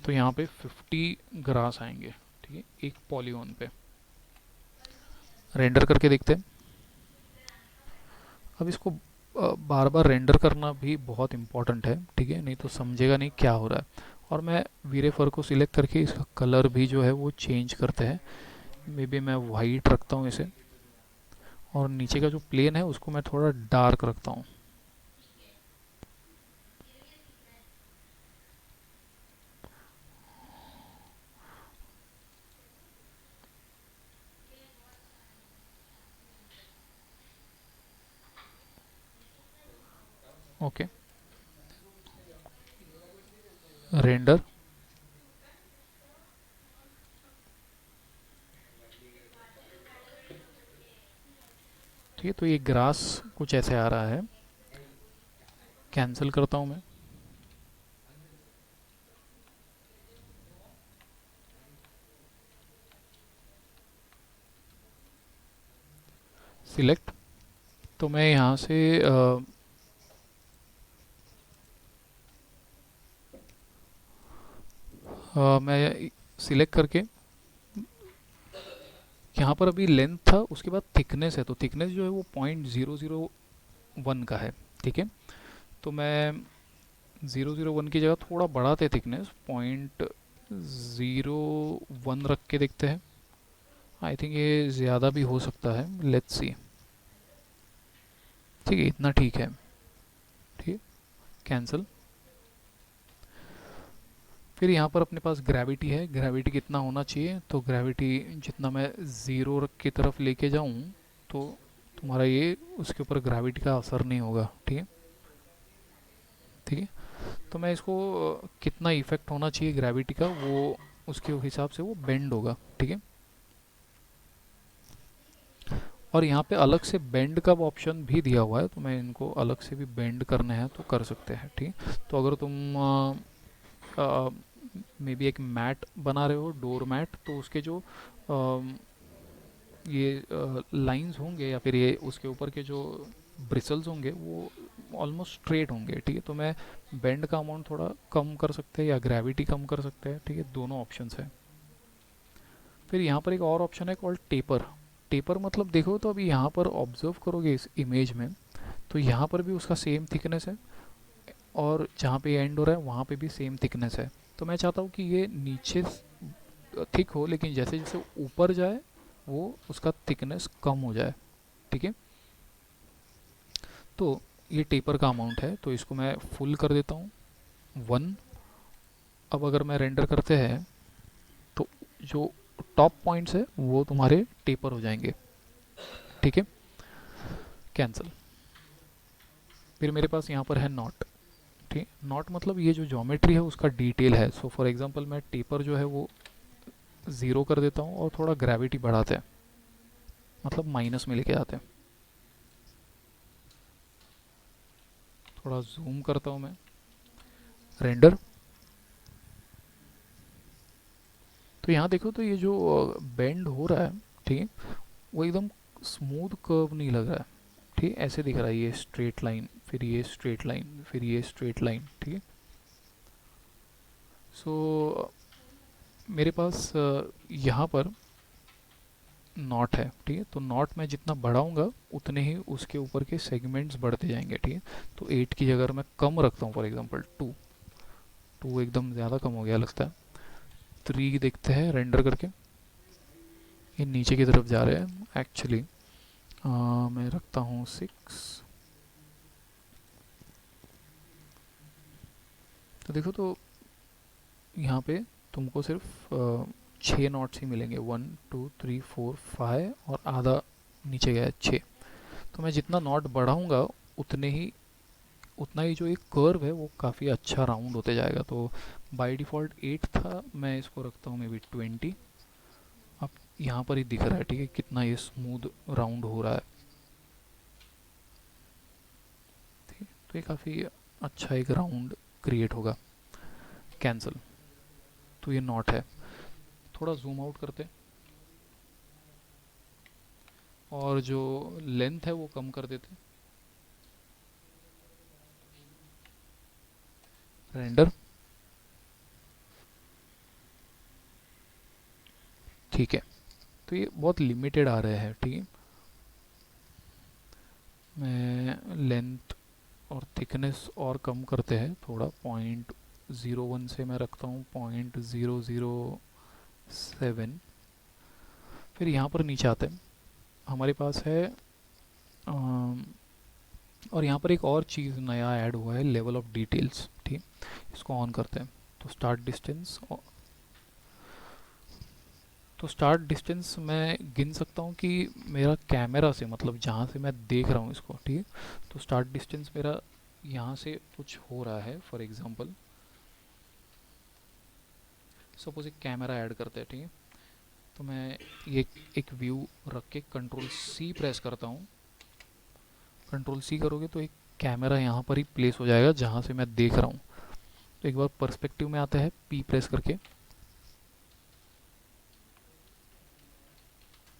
तो यहाँ पे 50 ग्रास आएंगे। ठीक है। एक पॉलीगॉन पे। रेंडर करके देखते हैं। अब इसको बार बार रेंडर करना भी बहुत इंपॉर्टेंट है। ठीक है। नहीं तो समझेगा नहीं क्या हो रहा है। और मैं वीरे फर को सिलेक्ट करके इसका कलर भी जो है वो चेंज करते हैं। मे बी मैं वाइट रखता हूँ इसे और नीचे का जो प्लेन है उसको मैं थोड़ा डार्क रखता हूँ। ओके। रेंडर। ठीक है। तो ये ग्रास कुछ ऐसे आ रहा है। कैंसिल करता हूँ मैं। सिलेक्ट, तो मैं यहाँ से मैं सिलेक्ट करके यहाँ पर अभी लेंथ था, उसके बाद थिकनेस है, तो थिकनेस जो है वो 0.001 का है। ठीक है, तो मैं 001 की जगह थोड़ा बढ़ाते थिकनेस, 0.01 रख के देखते हैं। आई थिंक ये ज़्यादा भी हो सकता है, लेट्स सी। ठीक है, इतना ठीक है। ठीक, कैंसिल। फिर यहाँ पर अपने पास ग्रेविटी है, ग्रेविटी कितना होना चाहिए, तो ग्रेविटी जितना मैं ज़ीरो की तरफ लेके जाऊँ तो तुम्हारा ये उसके ऊपर ग्रेविटी का असर नहीं होगा। ठीक है, ठीक है, तो मैं इसको कितना इफेक्ट होना चाहिए ग्रेविटी का, वो उसके हिसाब से वो बेंड होगा। ठीक है, और यहाँ पे अलग से बेंड का ऑप्शन भी दिया हुआ है, तो मैं इनको अलग से भी बेंड करने हैं तो कर सकते हैं। ठीक, तो अगर तुम मे बी एक मैट बना रहे हो, डोर मैट, तो उसके जो ये लाइंस होंगे या फिर ये उसके ऊपर के जो ब्रिसल्स होंगे वो ऑलमोस्ट स्ट्रेट होंगे। ठीक है, तो मैं बेंड का अमाउंट थोड़ा कम कर सकते हैं या ग्रेविटी कम कर सकते हैं। ठीक है, दोनों ऑप्शंस है। फिर यहाँ पर एक और ऑप्शन है कॉल्ड टेपर। टेपर मतलब देखो तो अभी यहाँ पर ऑब्जर्व करोगे इस इमेज में, तो यहाँ पर भी उसका सेम थिकनेस है और जहाँ पे एंड हो रहा है वहाँ पे भी सेम थिकनेस है। तो मैं चाहता हूँ कि ये नीचे थिक हो, लेकिन जैसे जैसे ऊपर जाए वो उसका थिकनेस कम हो जाए। ठीक है, तो ये टेपर का अमाउंट है, तो इसको मैं फुल कर देता हूँ 1। अब अगर मैं रेंडर करते हैं तो जो टॉप पॉइंट्स है वो तुम्हारे टेपर हो जाएंगे। ठीक है, कैंसिल। फिर मेरे पास यहाँ पर है नॉट। ठीक, नॉट मतलब ये जो ज्योमेट्री है उसका डिटेल है। सो फॉर एग्जांपल मैं टेपर जो है वो 0 कर देता हूँ और थोड़ा ग्रेविटी बढ़ाते हैं, मतलब माइनस में लेके आते हैं। थोड़ा जूम करता हूँ मैं, रेंडर। तो यहाँ देखो तो ये जो बेंड हो रहा है, ठीक है, वो एकदम स्मूथ कर्व नहीं लग रहा है। ठीक है, ऐसे दिख रहा है, ये स्ट्रेट लाइन, फिर ये स्ट्रेट लाइन, फिर ये स्ट्रेट लाइन। ठीक है, सो मेरे पास यहाँ पर नॉट है। ठीक है, तो नॉट मैं जितना बढ़ाऊंगा उतने ही उसके ऊपर के सेगमेंट्स बढ़ते जाएंगे। ठीक है, तो 8 की जगह मैं कम रखता हूँ, फॉर एग्जांपल 2। 2 एकदम ज़्यादा कम हो गया लगता है। 3 देखते हैं रेंडर करके, ये नीचे की तरफ जा रहे हैं एक्चुअली। मैं रखता हूँ 6। तो देखो तो यहाँ पे तुमको सिर्फ 6 नॉट्स ही मिलेंगे, 1 2 3 4 5, और आधा नीचे गया है 6। तो मैं जितना नॉट बढ़ाऊंगा उतना ही जो एक कर्व है वो काफ़ी अच्छा राउंड होते जाएगा। तो बाय डिफ़ॉल्ट 8 था, मैं इसको रखता हूँ मे बी 20। अब यहाँ पर ही दिख रहा है, ठीक है, कितना ये स्मूथ राउंड हो रहा है। ठीक है, तो ये काफ़ी अच्छा एक राउंड क्रिएट होगा। कैंसिल, तो ये नॉट है। थोड़ा जूम आउट करते हैं और जो लेंथ है वो कम कर देते हैं, रेंडर। ठीक है, तो ये बहुत लिमिटेड आ रहे हैं। ठीक है, मैं लेंथ और थिकनेस और कम करते हैं थोड़ा, 0.01 से मैं रखता हूँ 0.007। फिर यहाँ पर नीचे आते हैं, हमारे पास है और यहाँ पर एक और चीज़ नया ऐड हुआ है, लेवल ऑफ डिटेल्स। ठीक, इसको ऑन करते हैं। तो स्टार्ट डिस्टेंस, तो स्टार्ट डिस्टेंस मैं गिन सकता हूँ कि मेरा कैमरा से, मतलब जहाँ से मैं देख रहा हूँ इसको। ठीक है, तो स्टार्ट डिस्टेंस मेरा यहाँ से कुछ हो रहा है, फॉर एग्जांपल सपोज एक कैमरा ऐड करते हैं। ठीक है, तो मैं ये एक व्यू रख के कंट्रोल सी प्रेस करता हूँ। कंट्रोल सी करोगे तो एक कैमरा यहाँ पर ही प्लेस हो जाएगा जहाँ से मैं देख रहा हूँ। तो एक बार पर्सपेक्टिव में आता है, पी प्रेस करके,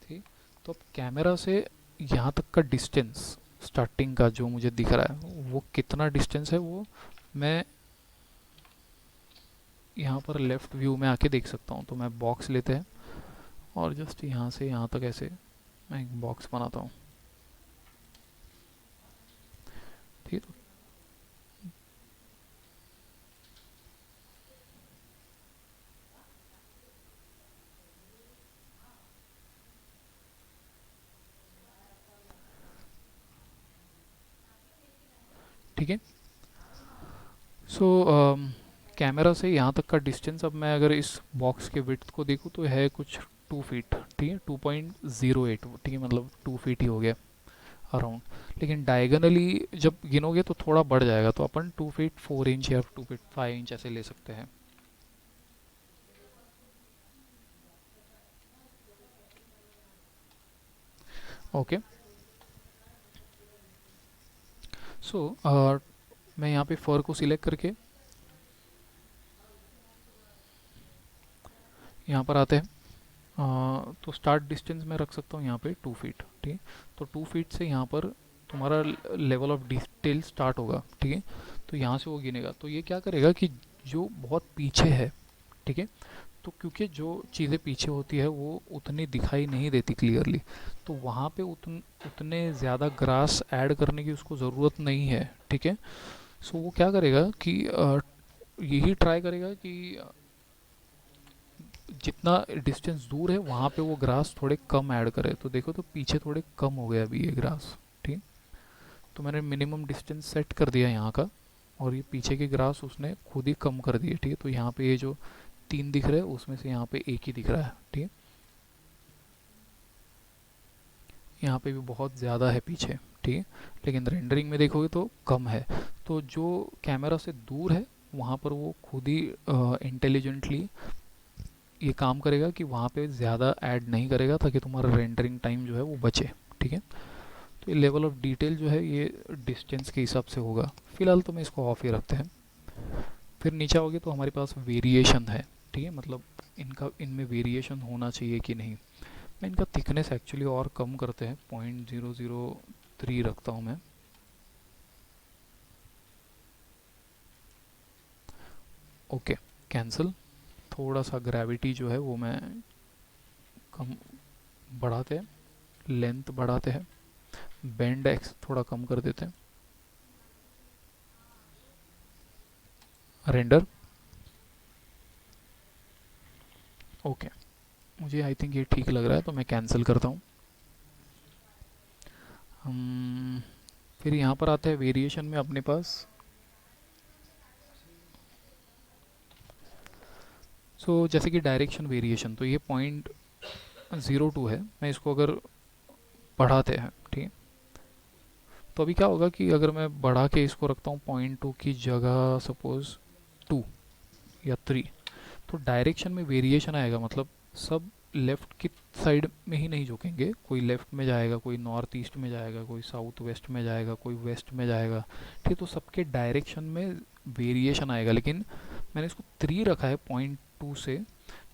ठीक। तो अब कैमरा से यहाँ तक का डिस्टेंस स्टार्टिंग का जो मुझे दिख रहा है वो कितना डिस्टेंस है, वो मैं यहाँ पर लेफ़्ट व्यू में आके देख सकता हूँ। तो मैं बॉक्स लेते हैं और जस्ट यहाँ से यहाँ तक ऐसे मैं एक बॉक्स बनाता हूँ, ठीक है। ठीक है। सो कैमरा से यहाँ तक का डिस्टेंस, अब मैं अगर इस बॉक्स के विड्थ को देखूँ तो है कुछ 2 फीट, ठीक है, 2.08, ठीक है, मतलब 2 फीट ही हो गया अराउंड। लेकिन डायगनली जब गिनोगे तो थोड़ा बढ़ जाएगा, तो अपन 2 फीट 4 इंच या 2 फीट 5 इंच ऐसे ले सकते हैं। ओके। सो मैं यहाँ पे फर को सिलेक्ट करके यहाँ पर आते हैं। तो स्टार्ट डिस्टेंस मैं रख सकता हूँ यहाँ पे 2 फीट, ठीक है। तो 2 फीट से यहाँ पर तुम्हारा लेवल ऑफ डिटेल स्टार्ट होगा, ठीक है। तो यहाँ से वो गिनेगा, तो ये क्या करेगा कि जो बहुत पीछे है, ठीक है, तो क्योंकि जो चीज़ें पीछे होती है वो उतनी दिखाई नहीं देती क्लियरली, तो वहाँ पे उतने ज़्यादा ग्रास ऐड करने की उसको ज़रूरत नहीं है, ठीक है। सो वो क्या करेगा कि यही ट्राई करेगा कि जितना डिस्टेंस दूर है वहाँ पे वो ग्रास थोड़े कम ऐड करे। तो देखो तो पीछे थोड़े कम हो गया अभी ये ग्रास, ठीक। तो मैंने मिनिमम डिस्टेंस सेट कर दिया यहाँ का, और ये पीछे के ग्रास उसने खुद ही कम कर दिए, ठीक है। तो यहाँ पे ये जो 3 दिख रहे हैं उसमें से यहाँ पे एक ही दिख रहा है, ठीक है। यहाँ पे भी बहुत ज़्यादा है पीछे, ठीक है, लेकिन रेंडरिंग में देखोगे तो कम है। तो जो कैमरा से दूर है वहाँ पर वो खुद ही इंटेलिजेंटली ये काम करेगा कि वहाँ पे ज़्यादा ऐड नहीं करेगा, ताकि तुम्हारा रेंडरिंग टाइम जो है वो बचे, ठीक है। तो ये लेवल ऑफ डिटेल जो है ये डिस्टेंस के हिसाब से होगा। फिलहाल तो मैं इसको ऑफ ही रखते हैं। फिर नीचे आओगे तो हमारे पास वेरिएशन है, ठीक है, मतलब इनमें वेरिएशन होना चाहिए कि नहीं। मैं इनका थिकनेस एक्चुअली और कम करते हैं, 0.003 रखता हूँ मैं। Okay, cancel. थोड़ा सा ग्रेविटी जो है वो मैं कम बढ़ाते हैं, लेंथ बढ़ाते हैं, बेंड एक्स थोड़ा कम कर देते हैं, रेंडर। ओके, मुझे आई थिंक ये ठीक लग रहा है तो मैं कैंसिल करता हूँ। हम फिर यहाँ पर आते हैं वेरिएशन में अपने पास। जैसे कि डायरेक्शन वेरिएशन, तो ये 0.02 है। मैं इसको अगर बढ़ाते हैं, ठीक है, तो अभी क्या होगा कि अगर मैं बढ़ा के इसको रखता हूँ 0.2 की जगह सपोज 2 या 3, तो डायरेक्शन में वेरिएशन आएगा। मतलब सब लेफ़्ट की साइड में ही नहीं झुकेंगे, कोई लेफ़्ट में जाएगा, कोई नॉर्थ ईस्ट में जाएगा, कोई साउथ वेस्ट में जाएगा, कोई वेस्ट में जाएगा, ठीक। तो सबके डायरेक्शन में वेरिएशन आएगा। लेकिन मैंने इसको 3 रखा है 0.2 से,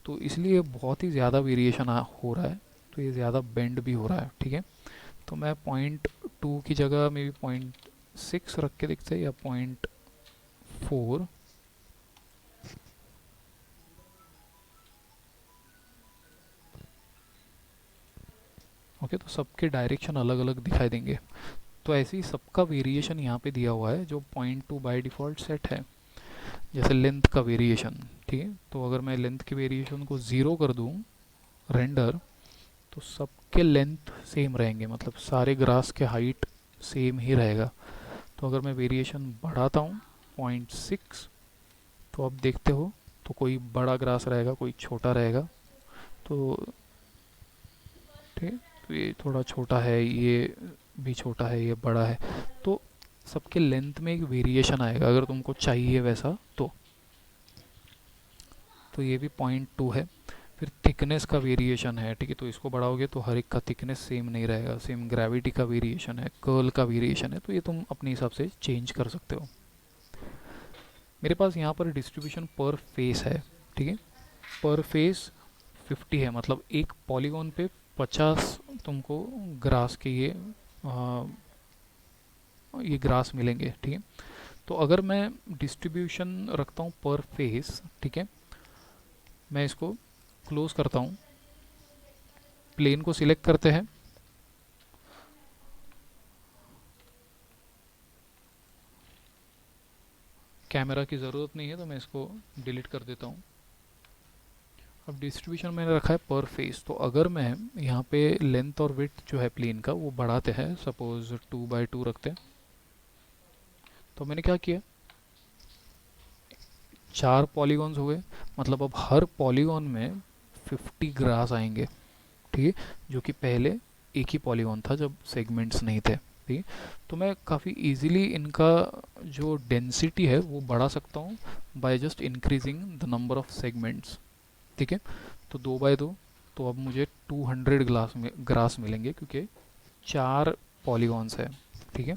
तो इसलिए बहुत ही ज़्यादा वेरिएशन हो रहा है, तो ये ज़्यादा बेंड भी हो रहा है, ठीक है। तो मैं 0.2 की जगह में भी 0.6 रख के देखते हैं, या 0.4। ओके, तो सबके डायरेक्शन अलग अलग दिखाई देंगे। तो ऐसे ही सबका वेरिएशन यहाँ पे दिया हुआ है जो 0.2 बाय डिफ़ॉल्ट सेट है। जैसे लेंथ का वेरिएशन, ठीक है, तो अगर मैं लेंथ के वेरिएशन को 0 कर दूँ रेंडर, तो सबके लेंथ सेम रहेंगे, मतलब सारे ग्रास के हाइट सेम ही रहेगा। तो अगर मैं वेरिएशन बढ़ाता हूँ 0.6, तो अब देखते हो तो कोई बड़ा ग्रास रहेगा, कोई छोटा रहेगा। तो ठीक, तो ये थोड़ा छोटा है, ये भी छोटा है, ये बड़ा है। तो सबके लेंथ में एक वेरिएशन आएगा अगर तुमको चाहिए वैसा। तो ये भी 0.2 है। फिर थिकनेस का वेरिएशन है, ठीक है, तो इसको बढ़ाओगे तो हर एक का थिकनेस सेम नहीं रहेगा, सेम ग्रेविटी का वेरिएशन है, कर्ल का वेरिएशन है, तो ये तुम अपने हिसाब से चेंज कर सकते हो। मेरे पास यहाँ पर डिस्ट्रीब्यूशन पर फेस है, ठीक है, पर फेस 50 है, मतलब एक पॉलीगॉन पे 50 तुमको ग्रास के ये ग्रास मिलेंगे, ठीक है। तो अगर मैं डिस्ट्रीब्यूशन रखता हूँ पर फेस, ठीक है, मैं इसको क्लोज करता हूँ, प्लेन को सिलेक्ट करते हैं, कैमरा की ज़रूरत नहीं है तो मैं इसको डिलीट कर देता हूँ। अब डिस्ट्रीब्यूशन मैंने रखा है पर फेस, तो अगर मैं यहाँ पे लेंथ और विड्थ जो है प्लेन का वो बढ़ाते हैं, सपोज 2x2 रखते हैं, तो मैंने क्या किया, 4 पॉलीगॉन्स हो गए, मतलब अब हर पॉलीगॉन में 50 ग्रास आएंगे, ठीक है, जो कि पहले एक ही पॉलीगॉन था जब सेगमेंट्स नहीं थे, ठीक है। तो मैं काफ़ी इजीली इनका जो डेंसिटी है वो बढ़ा सकता हूँ by just increasing the number of segments, ठीक है। तो 2x2, तो अब मुझे 200 ग्रास मिलेंगे क्योंकि 4 पॉलीगॉन्स है, ठीक है।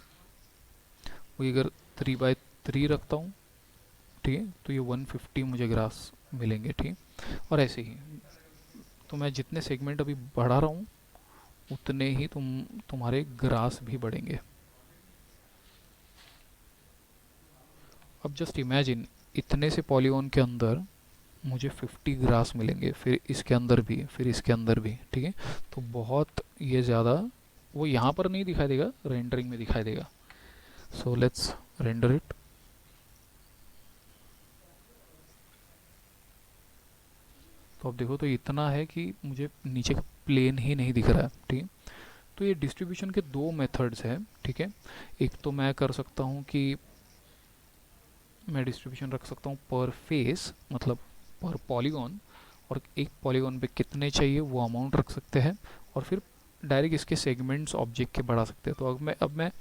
वही अगर 3x3 रखता हूँ, ठीक है, तो ये 150 मुझे ग्रास मिलेंगे, ठीक। और ऐसे ही तो मैं जितने सेगमेंट अभी बढ़ा रहा हूँ उतने ही तुम्हारे ग्रास भी बढ़ेंगे। अब जस्ट इमेजिन इतने से पॉलीगॉन के अंदर मुझे 50 ग्रास मिलेंगे, फिर इसके अंदर भी, फिर इसके अंदर भी, ठीक है। तो बहुत ये ज़्यादा वो यहाँ पर नहीं दिखाई देगा, रेंडरिंग में दिखाई देगा। So let's render it. तो अब देखो तो इतना है कि मुझे नीचे का प्लेन ही नहीं दिख रहा है, ठीक है। तो ये डिस्ट्रीब्यूशन के दो मेथड्स हैं, ठीक है। एक तो मैं कर सकता हूँ कि मैं डिस्ट्रीब्यूशन रख सकता हूँ पर फेस, मतलब पर पॉलीगॉन, और एक पॉलीगॉन पे कितने चाहिए वो अमाउंट रख सकते हैं, और फिर डायरेक्ट इसके सेगमेंट्स ऑब्जेक्ट के बढ़ा सकते हैं। तो अब मैं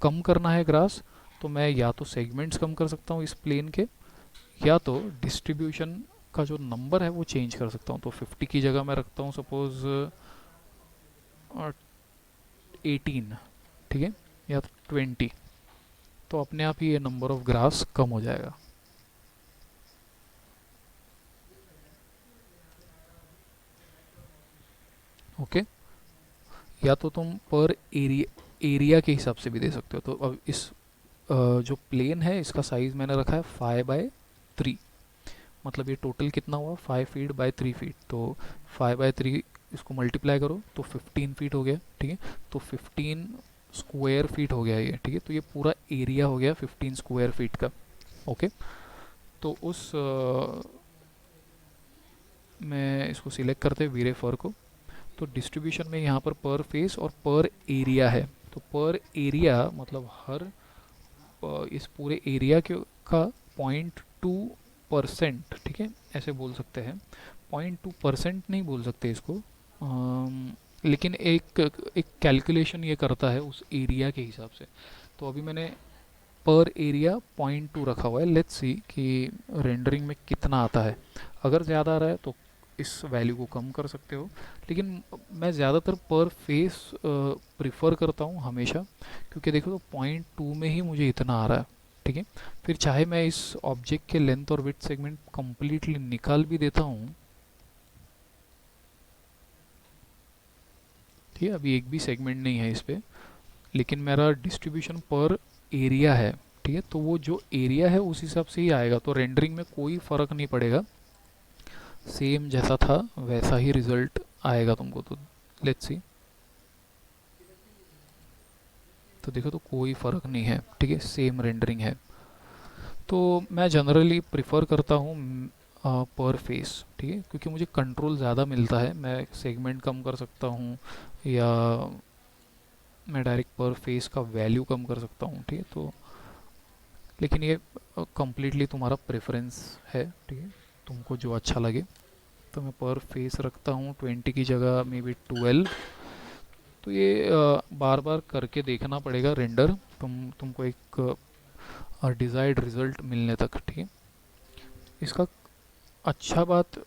कम करना है ग्रास, तो मैं या तो सेगमेंट्स कम कर सकता हूँ इस प्लेन के, या तो डिस्ट्रीब्यूशन का जो नंबर है वो चेंज कर सकता हूँ। तो 50 की जगह मैं रखता हूँ सपोज 18, ठीक है, या तो 20, तो अपने आप ही ये नंबर ऑफ ग्रास कम हो जाएगा। ओके, या तो तुम पर एरिया के हिसाब से भी दे सकते हो। तो अब इस जो प्लेन है इसका साइज मैंने रखा है 5x3, मतलब ये टोटल कितना हुआ 5 फीट बाय 3 फीट, तो 5x3 इसको मल्टीप्लाई करो तो 15 फीट हो गया, ठीक है। तो 15 स्क्वायर फीट हो गया ये, ठीक है। तो ये पूरा एरिया हो गया 15 स्क्वायर फीट का। ओके, तो उस मैं इसको सिलेक्ट करते हैं वीरे फर को, तो डिस्ट्रीब्यूशन में यहाँ पर फेस और पर एरिया है। तो पर एरिया मतलब हर इस पूरे एरिया के का 0.2%, ठीक है, ऐसे बोल सकते हैं। 0.2% नहीं बोल सकते इसको, लेकिन एक एक कैलकुलेशन ये करता है उस एरिया के हिसाब से। तो अभी मैंने पर एरिया 0.2 रखा हुआ है, लेट्स सी कि रेंडरिंग में कितना आता है। अगर ज़्यादा आ रहा है तो इस वैल्यू को कम कर सकते हो, लेकिन मैं ज़्यादातर पर फेस प्रिफर करता हूँ हमेशा, क्योंकि देखो तो 0.2 में ही मुझे इतना आ रहा है, ठीक है। फिर चाहे मैं इस ऑब्जेक्ट के लेंथ और विड्थ सेगमेंट कंप्लीटली निकाल भी देता हूँ, ठीक है, अभी एक भी सेगमेंट नहीं है इस पर, लेकिन मेरा डिस्ट्रीब्यूशन पर एरिया है, ठीक है, तो वो जो एरिया है उस हिसाब से ही आएगा, तो रेंडरिंग में कोई फ़र्क नहीं पड़ेगा, सेम जैसा था वैसा ही रिजल्ट आएगा तुमको। तो लेट्स सी, तो देखो तो कोई फ़र्क नहीं है, ठीक है, सेम रेंडरिंग है। तो मैं जनरली प्रिफर करता हूँ पर फेस, ठीक है, क्योंकि मुझे कंट्रोल ज़्यादा मिलता है, मैं सेगमेंट कम कर सकता हूँ, या मैं डायरेक्ट पर फेस का वैल्यू कम कर सकता हूँ, ठीक है। तो लेकिन ये कम्प्लीटली तुम्हारा प्रेफरेंस है, ठीक है, तुमको जो अच्छा लगे। तो मैं पर फेस रखता हूँ 20 की जगह मे बी 12। तो ये बार बार करके देखना पड़ेगा रेंडर, तुमको एक डिज़ायर्ड रिज़ल्ट मिलने तक, ठीक है। इसका अच्छा बात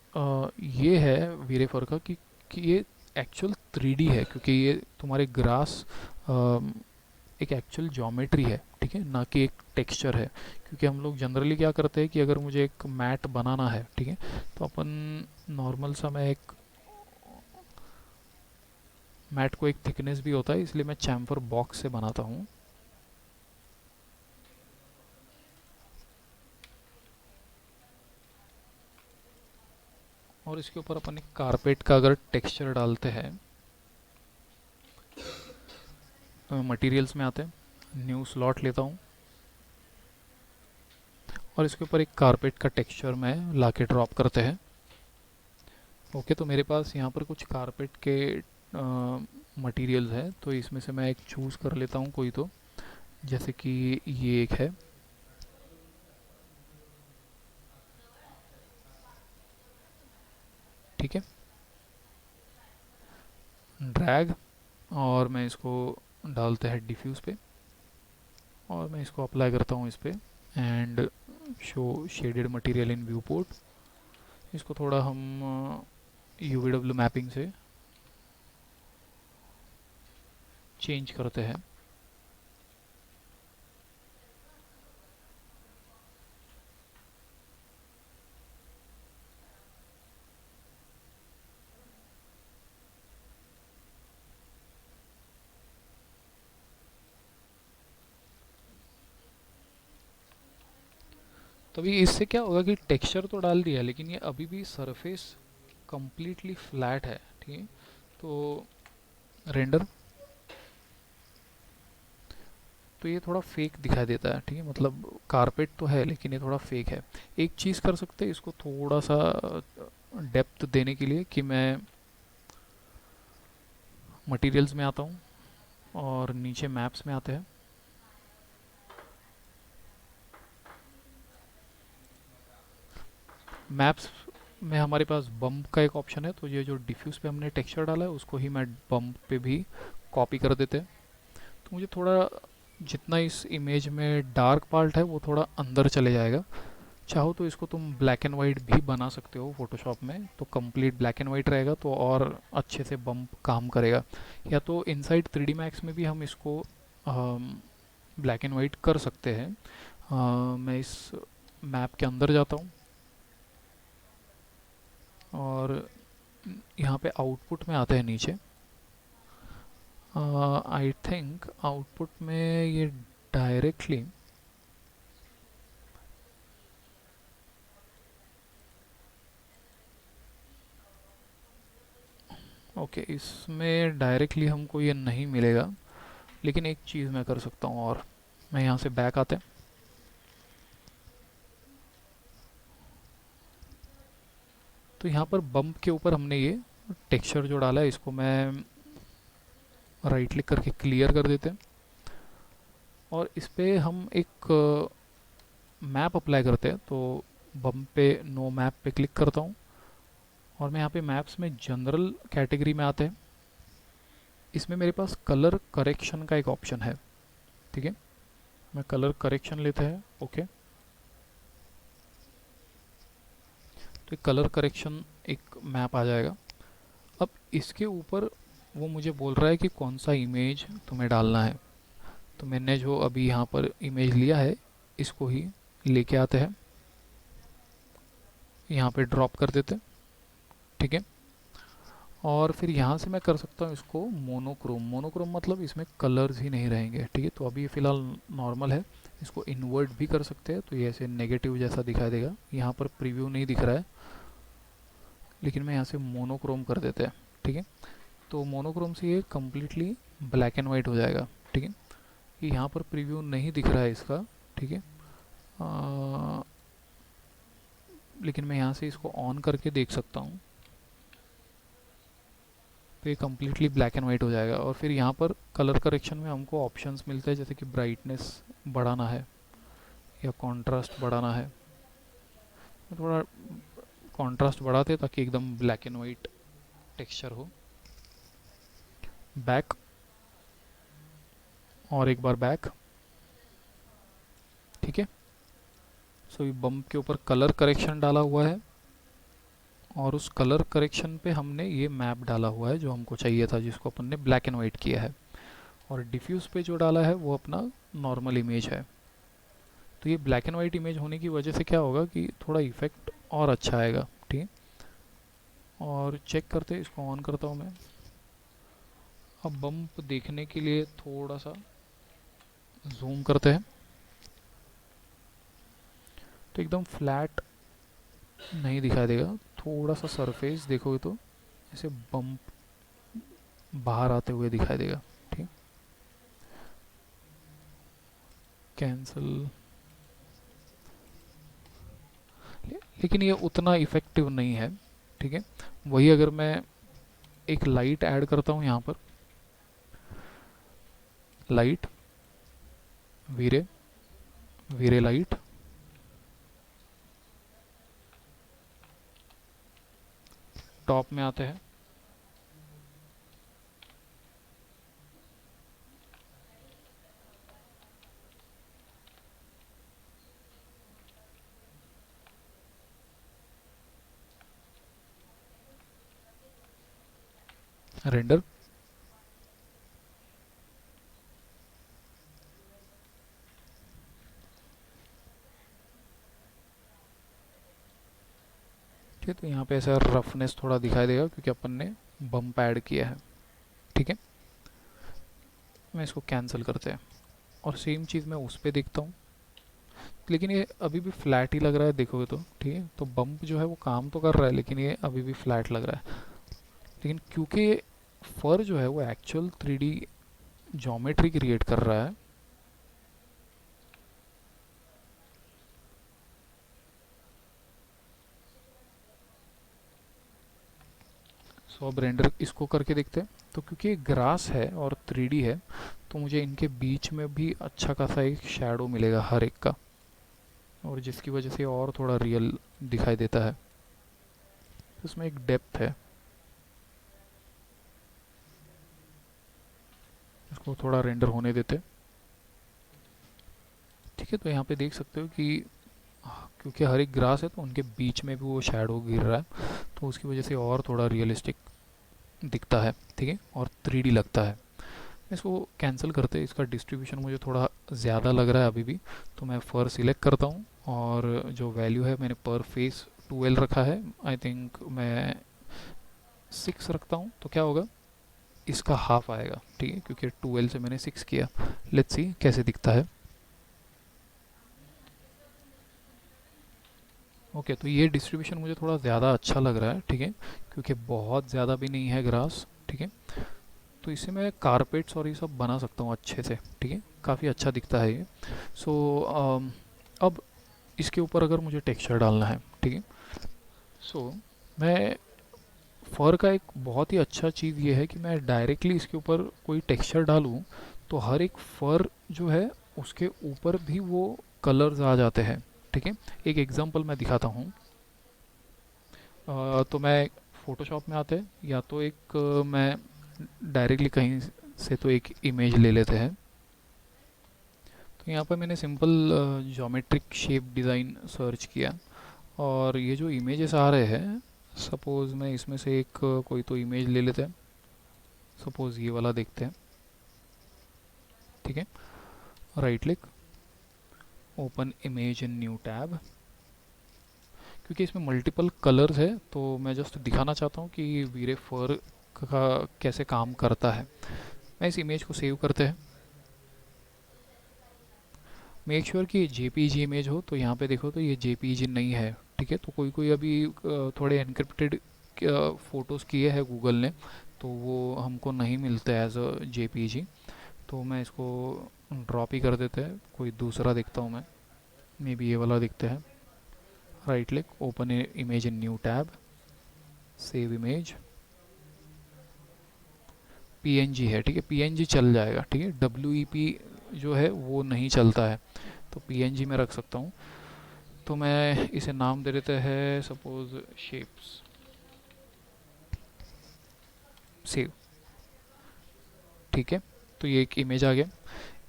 ये है वीरे फर का कि ये एक्चुअल 3D है, क्योंकि ये तुम्हारे ग्रास एक एक्चुअल ज्योमेट्री है, ठीक है, ना कि एक टेक्सचर है। क्योंकि हम लोग जनरली क्या करते हैं कि अगर मुझे एक मैट बनाना है, ठीक है, तो अपन नॉर्मल सा, मैं एक मैट को एक थिकनेस भी होता है, इसलिए मैं चैम्फर बॉक्स से बनाता हूँ। और इसके ऊपर अपन एक कारपेट का अगर टेक्सचर डालते हैं, तो मटेरियल्स में आते हैं, न्यू स्लॉट लेता हूँ और इसके ऊपर एक कारपेट का टेक्सचर में लाके ड्रॉप करते हैं। ओके, तो मेरे पास यहाँ पर कुछ कारपेट के मटेरियल्स हैं, तो इसमें से मैं एक चूज़ कर लेता हूँ कोई, तो जैसे कि ये एक है, ठीक है, ड्रैग, और मैं इसको डालते हैं डिफ्यूज़ पे, और मैं इसको अप्लाई करता हूँ इस पे, and show shaded material in view port. इसको थोड़ा हम UVW मैपिंग से चेंज करते हैं। तभी इससे क्या होगा कि टेक्सचर तो डाल दिया, लेकिन ये अभी भी सरफेस कंप्लीटली फ्लैट है, ठीक है। तो रेंडर, तो ये थोड़ा फेक दिखाई देता है, ठीक है, मतलब कारपेट तो है लेकिन ये थोड़ा फेक है। एक चीज़ कर सकते हैं इसको थोड़ा सा डेप्थ देने के लिए, कि मैं मटेरियल्स में आता हूँ और नीचे मैप्स में आते हैं। मैप्स में हमारे पास बम्प का एक ऑप्शन है, तो ये जो डिफ्यूज़ पे हमने टेक्सचर डाला है उसको ही मैं बम्प पे भी कॉपी कर देते हैं। तो मुझे थोड़ा, जितना इस इमेज में डार्क पार्ट है वो थोड़ा अंदर चले जाएगा। चाहो तो इसको तुम ब्लैक एंड वाइट भी बना सकते हो फोटोशॉप में, तो कंप्लीट ब्लैक एंड वाइट रहेगा तो और अच्छे से बम्प काम करेगा। या तो इनसाइड 3D मैक्स में भी हम इसको ब्लैक एंड वाइट कर सकते हैं। मैं इस मैप के अंदर जाता हूँ और यहाँ पे आउटपुट में आते हैं नीचे। आई थिंक आउटपुट में ये डायरेक्टली, ओके, इसमें डायरेक्टली हमको ये नहीं मिलेगा, लेकिन एक चीज़ मैं कर सकता हूँ, और मैं यहाँ से बैक आते हैं, तो यहाँ पर बम्प के ऊपर हमने ये टेक्सचर जो डाला है इसको मैं राइट क्लिक करके क्लियर कर देते हैं, और इस पे हम एक मैप अप्लाई करते हैं। तो बम्प पे नो मैप पे क्लिक करता हूँ और मैं यहाँ पे मैप्स में जनरल कैटेगरी में आते हैं। इसमें मेरे पास कलर करेक्शन का एक ऑप्शन है, ठीक है, मैं कलर करेक्शन लेते हैं। ओके, तो कलर करेक्शन एक मैप आ जाएगा। अब इसके ऊपर वो मुझे बोल रहा है कि कौन सा इमेज तुम्हें डालना है, तो मैंने जो अभी यहाँ पर इमेज लिया है इसको ही लेके आते हैं, यहाँ पे ड्रॉप कर देते हैं, ठीक है। और फिर यहाँ से मैं कर सकता हूँ इसको मोनोक्रोम। मोनोक्रोम मतलब इसमें कलर्स ही नहीं रहेंगे, ठीक है। तो अभी ये फ़िलहाल नॉर्मल है, इसको इन्वर्ट भी कर सकते हैं, तो ये ऐसे नेगेटिव जैसा दिखाई देगा। यहाँ पर प्रीव्यू नहीं दिख रहा है, लेकिन मैं यहाँ से मोनोक्रोम कर देते हैं, ठीक है। तो मोनोक्रोम से ये कम्प्लीटली ब्लैक एंड वाइट हो जाएगा, ठीक है। ये यहाँ पर प्रीव्यू नहीं दिख रहा है इसका, ठीक है, लेकिन मैं यहाँ से इसको ऑन करके देख सकता हूँ, तो ये कम्प्लीटली ब्लैक एंड वाइट हो जाएगा। और फिर यहाँ पर कलर करेक्शन में हमको ऑप्शंस मिलते हैं, जैसे कि ब्राइटनेस बढ़ाना है या कॉन्ट्रास्ट बढ़ाना है। थोड़ा कॉन्ट्रास्ट बढ़ाते ताकि एकदम ब्लैक एंड वाइट टेक्सचर हो। बैक, और एक बार बैक, ठीक है। सो ये बम्प के ऊपर कलर करेक्शन डाला हुआ है, और उस कलर करेक्शन पे हमने ये मैप डाला हुआ है जो हमको चाहिए था, जिसको अपन ने ब्लैक एंड वाइट किया है। और डिफ्यूज़ पे जो डाला है वो अपना नॉर्मल इमेज है। तो ये ब्लैक एंड वाइट इमेज होने की वजह से क्या होगा कि थोड़ा इफेक्ट और अच्छा आएगा। ठीक है, और चेक करते हैं, इसको ऑन करता हूँ मैं। अब बम्प देखने के लिए थोड़ा सा जूम करते हैं, तो एकदम फ्लैट नहीं दिखाई देगा। थोड़ा सा सरफेस देखोगे तो ऐसे बम्प बाहर आते हुए दिखाई देगा। ठीक, कैंसिल। लेकिन ये उतना इफ़ेक्टिव नहीं है। ठीक है, वही अगर मैं एक लाइट ऐड करता हूँ यहाँ पर, लाइट, वीरे, वीरे लाइट, टॉप में आते हैं, रेंडर। ठीक है, तो यहाँ पे ऐसा रफनेस थोड़ा दिखाई देगा क्योंकि अपन ने बम्प ऐड किया है। ठीक है, मैं इसको कैंसिल करते हैं और सेम चीज़ मैं उस पर देखता हूँ, लेकिन ये अभी भी फ्लैट ही लग रहा है देखोगे तो। ठीक है, तो बम्प जो है वो काम तो कर रहा है, लेकिन ये अभी भी फ्लैट लग रहा है। लेकिन क्योंकि फर जो है वो एक्चुअल 3D ज्योमेट्री क्रिएट कर रहा है, सो अब रेंडर इसको करके देखते हैं। तो क्योंकि ये ग्रास है और 3D है, तो मुझे इनके बीच में भी अच्छा खासा एक शैडो मिलेगा हर एक का, और जिसकी वजह से और थोड़ा रियल दिखाई देता है। इसमें एक डेप्थ है, इसको थोड़ा रेंडर होने देते। ठीक है, तो यहाँ पे देख सकते हो कि क्योंकि हर एक ग्रास है तो उनके बीच में भी वो शैडो गिर रहा है, तो उसकी वजह से और थोड़ा रियलिस्टिक दिखता है। ठीक है, और 3D लगता है। इसको कैंसिल करते हैं, इसका डिस्ट्रीब्यूशन मुझे थोड़ा ज़्यादा लग रहा है अभी भी, तो मैं फर सिलेक्ट करता हूँ और जो वैल्यू है मैंने पर फेस 12 रखा है। आई थिंक मैं 6 रखता हूँ तो क्या होगा, इसका हाफ आएगा। ठीक है, क्योंकि 12 से मैंने 6 किया। लेट्स सी कैसे दिखता है। ओके, तो ये डिस्ट्रीब्यूशन मुझे थोड़ा ज़्यादा अच्छा लग रहा है। ठीक है, क्योंकि बहुत ज़्यादा भी नहीं है ग्रास। ठीक है, तो इसे मैं कारपेट्स और ये सब बना सकता हूँ अच्छे से। ठीक है, काफ़ी अच्छा दिखता है ये। सो अब इसके ऊपर अगर मुझे टेक्सचर डालना है, ठीक है, सो मैं फ़र का एक बहुत ही अच्छा चीज़ ये है कि मैं डायरेक्टली इसके ऊपर कोई टेक्सचर डालूँ तो हर एक फ़र जो है उसके ऊपर भी वो कलर्स आ जाते हैं। ठीक है, एक एग्जांपल मैं दिखाता हूँ। तो मैं फ़ोटोशॉप में आते हैं, या तो एक मैं डायरेक्टली कहीं से तो एक इमेज ले लेते हैं। तो यहाँ पर मैंने simple geometric shape design search किया, और ये जो इमेजेस आ रहे हैं, सपोज़ मैं इसमें से एक कोई तो इमेज ले लेते हैं। सपोज़ ये वाला देखते हैं। ठीक है, right click, open image in new tab. क्योंकि इसमें मल्टीपल कलर्स है तो मैं जस्ट दिखाना चाहता हूँ कि वीरे फर का कैसे काम करता है। मैं इस इमेज को सेव करते हैं। मेक श्योर कि ये जेपीजी इमेज हो, तो यहाँ पे देखो तो ये जेपीजी नहीं है। ठीक है, तो कोई कोई अभी थोड़े एनक्रिप्टेड फ़ोटोज़ किए हैं गूगल ने, तो वो हमको नहीं मिलते एज अ जेपीजी। तो मैं इसको ड्रॉप ही कर देते हैं, कोई दूसरा देखता हूँ मैं। मे बी ये वाला देखते हैं। Right click, open image in new tab, save image. PNG है, ठीक है, पीएनजी चल जाएगा। ठीक है, डब्ल्यूईपी जो है वो नहीं चलता है, तो पीएनजी में रख सकता हूँ। तो मैं इसे नाम दे देते हैं सपोज शेप्स, सेव। ठीक है, तो ये एक इमेज आ गया।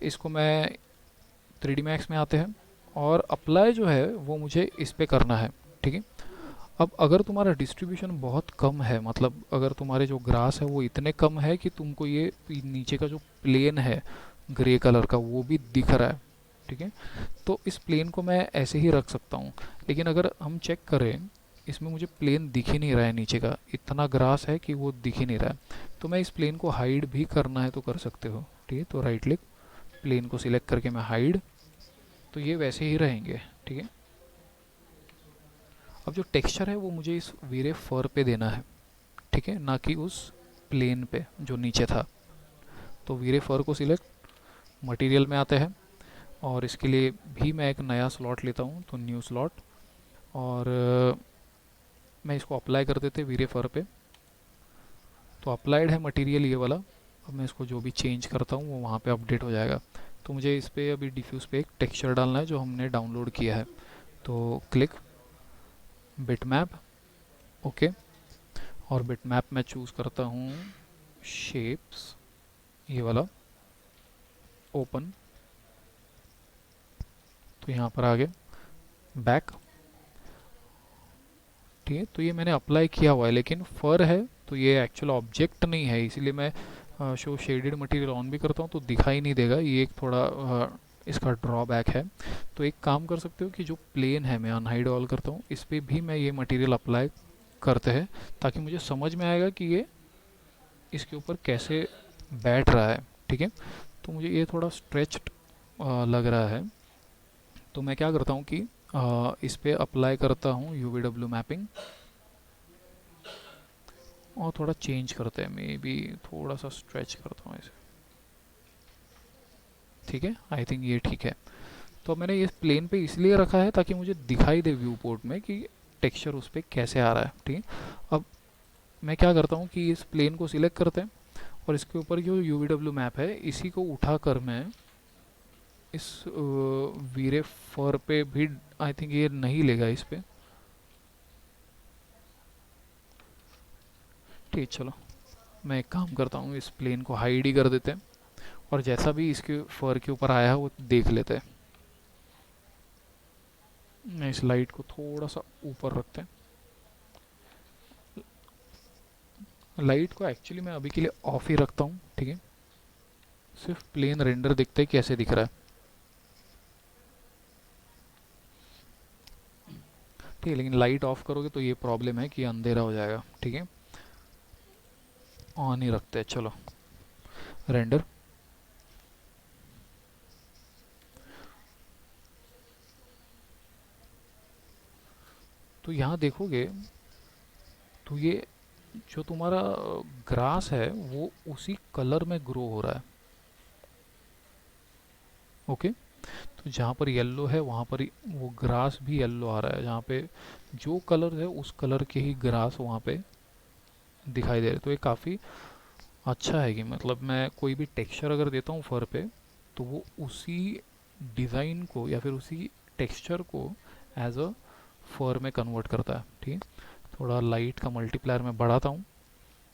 इसको मैं 3D मैक्स में आते हैं, और अप्लाई जो है वो मुझे इस पे करना है। ठीक है, अब अगर तुम्हारा डिस्ट्रीब्यूशन बहुत कम है, मतलब अगर तुम्हारे जो ग्रास है वो इतने कम है कि तुमको ये नीचे का जो प्लेन है ग्रे कलर का वो भी दिख रहा है, ठीक है, तो इस प्लेन को मैं ऐसे ही रख सकता हूँ। लेकिन अगर हम चेक करें, इसमें मुझे प्लेन दिख ही नहीं रहा है, नीचे का इतना ग्रास है कि वो दिख ही नहीं रहा है। तो मैं इस प्लेन को हाइड भी करना है तो कर सकते हो, ठीक है। तो राइट क्लिक, प्लेन को सिलेक्ट करके मैं हाइड, तो ये वैसे ही रहेंगे, ठीक है। अब जो टेक्सचर है वो मुझे इस वीरे फर पे देना है, ठीक है, ना कि उस प्लेन पे जो नीचे था। तो वीरे फर को सिलेक्ट, मटेरियल में आते हैं, और इसके लिए भी मैं एक नया स्लॉट लेता हूँ, तो न्यू स्लॉट, और मैं इसको अप्लाई कर देते वीरे फर पे। तो अप्लाइड है मटेरियल ये वाला। अब मैं इसको जो भी चेंज करता हूँ वो वहाँ पे अपडेट हो जाएगा। तो मुझे इस पर अभी डिफ्यूज़ पे एक टेक्सचर डालना है जो हमने डाउनलोड किया है। तो क्लिक, बिटमैप, ओके, और बिटमैप में चूज़ करता हूँ शेप्स, ये वाला, ओपन। तो यहाँ पर आ गए, बैक, ठीक है। तो ये मैंने अप्लाई किया हुआ है, लेकिन फर है तो ये एक्चुअल ऑब्जेक्ट नहीं है, इसीलिए मैं शो शेडेड मटेरियल ऑन भी करता हूँ तो दिखाई नहीं देगा। ये एक थोड़ा इसका ड्रॉबैक है। तो एक काम कर सकते हो कि जो प्लेन है मैं अनहाइड ऑल करता हूँ, इस पर भी मैं ये मटेरियल अप्लाई करते हैं, ताकि मुझे समझ में आएगा कि ये इसके ऊपर कैसे बैठ रहा है, ठीक है। तो मुझे ये थोड़ा स्ट्रेच्ड लग रहा है, तो मैं क्या करता हूँ कि इस पे अप्लाई करता हूँ UVW मैपिंग, और थोड़ा चेंज करते हैं, मे बी थोड़ा सा स्ट्रेच करता हूँ इसे, ठीक है। आई थिंक ये ठीक है। तो मैंने ये प्लेन पे इसलिए रखा है ताकि मुझे दिखाई दे व्यू पोर्ट में कि टेक्सचर उस पर कैसे आ रहा है, ठीक है। अब मैं क्या करता हूँ कि इस प्लेन को सिलेक्ट करते हैं, और इसके ऊपर जो UVW मैप है इसी को उठाकर मैं इस वीरे फर पे भी, आई थिंक ये नहीं लेगा इस पे, ठीक, चलो मैं एक काम करता हूँ, इस प्लेन को हाइड ही कर देते हैं, और जैसा भी इसके फर के ऊपर आया है वो देख लेते हैं। मैं इस लाइट को थोड़ा सा ऊपर रखते हैं। लाइट को एक्चुअली मैं अभी के लिए ऑफ ही रखता हूँ, ठीक है। सिर्फ प्लेन रेंडर दिखता है कैसे दिख रहा है, ठीक है। लेकिन लाइट ऑफ करोगे तो ये प्रॉब्लम है कि अंधेरा हो जाएगा, ठीक है। ऑन ही रखते हैं, चलो रेंडर। तो यहाँ देखोगे तो ये जो तुम्हारा ग्रास है वो उसी कलर में ग्रो हो रहा है, ओके। तो जहाँ पर येलो है वहाँ पर वो ग्रास भी येलो आ रहा है, जहाँ पे जो कलर है उस कलर के ही ग्रास वहाँ पे दिखाई दे रहे। तो ये काफ़ी अच्छा है कि मतलब मैं कोई भी टेक्सचर अगर देता हूँ फर पे, तो वो उसी डिज़ाइन को या फिर उसी टेक्सचर को एज अ फर में कन्वर्ट करता है, ठीक है। थोड़ा लाइट का मल्टीप्लायर मैं बढ़ाता हूँ,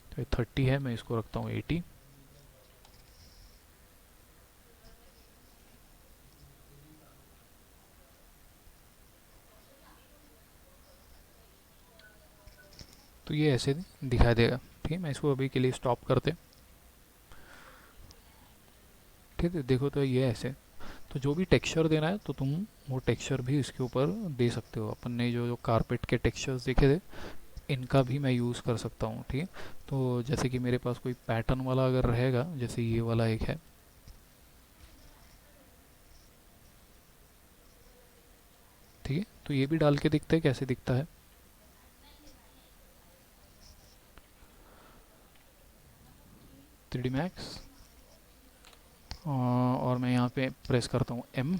तो ये 30 है, मैं इसको रखता हूँ 80। तो ये ऐसे दिखाई देगा, ठीक है। मैं इसको अभी के लिए स्टॉप करते, ठीक है। देखो तो ये ऐसे, तो जो भी टेक्सचर देना है तो तुम वो टेक्सचर भी इसके ऊपर दे सकते हो। अपन ने जो जो कारपेट के टेक्सचर्स देखे थे इनका भी मैं यूज़ कर सकता हूँ, ठीक है। तो जैसे कि मेरे पास कोई पैटर्न वाला अगर रहेगा, जैसे ये वाला एक है, ठीक है, तो ये भी डाल के दिखते हैं कैसे दिखता है। 3D मैक्स, और मैं यहाँ पे प्रेस करता हूँ M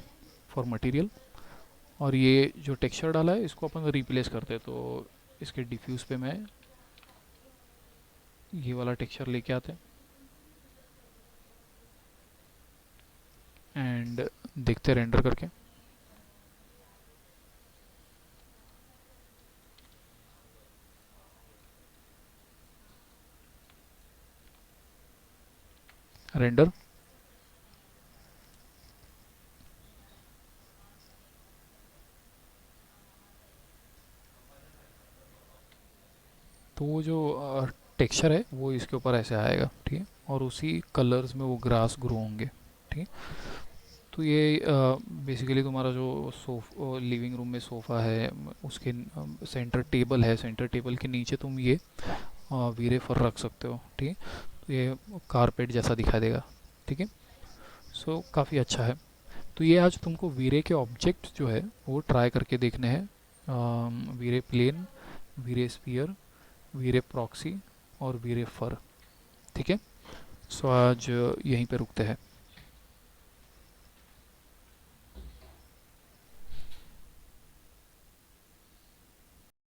फॉर मटेरियल, और ये जो टेक्सचर डाला है इसको अपन रिप्लेस करते हैं। तो इसके डिफ्यूज़ पे मैं ये वाला टेक्सचर लेके आते हैं, एंड देखते रेंडर करके। रेंडर, वो जो टेक्सचर है वो इसके ऊपर ऐसे आएगा, ठीक है, और उसी कलर्स में वो ग्रास ग्रो होंगे, ठीक है। तो ये बेसिकली तुम्हारा जो लिविंग रूम में सोफ़ा है, उसके सेंटर टेबल है, सेंटर टेबल के नीचे तुम ये वीरे फर रख सकते हो, ठीक है। तो ये कारपेट जैसा दिखाई देगा, ठीक है। सो काफ़ी अच्छा है। तो ये आज तुमको वीरे के ऑब्जेक्ट जो है वो ट्राई करके देखने हैं। वीरे प्लेन, वीरे स्पीयर, वीरे प्रॉक्सी और वीरे फर, ठीक है। सो आज यहीं पे रुकते हैं।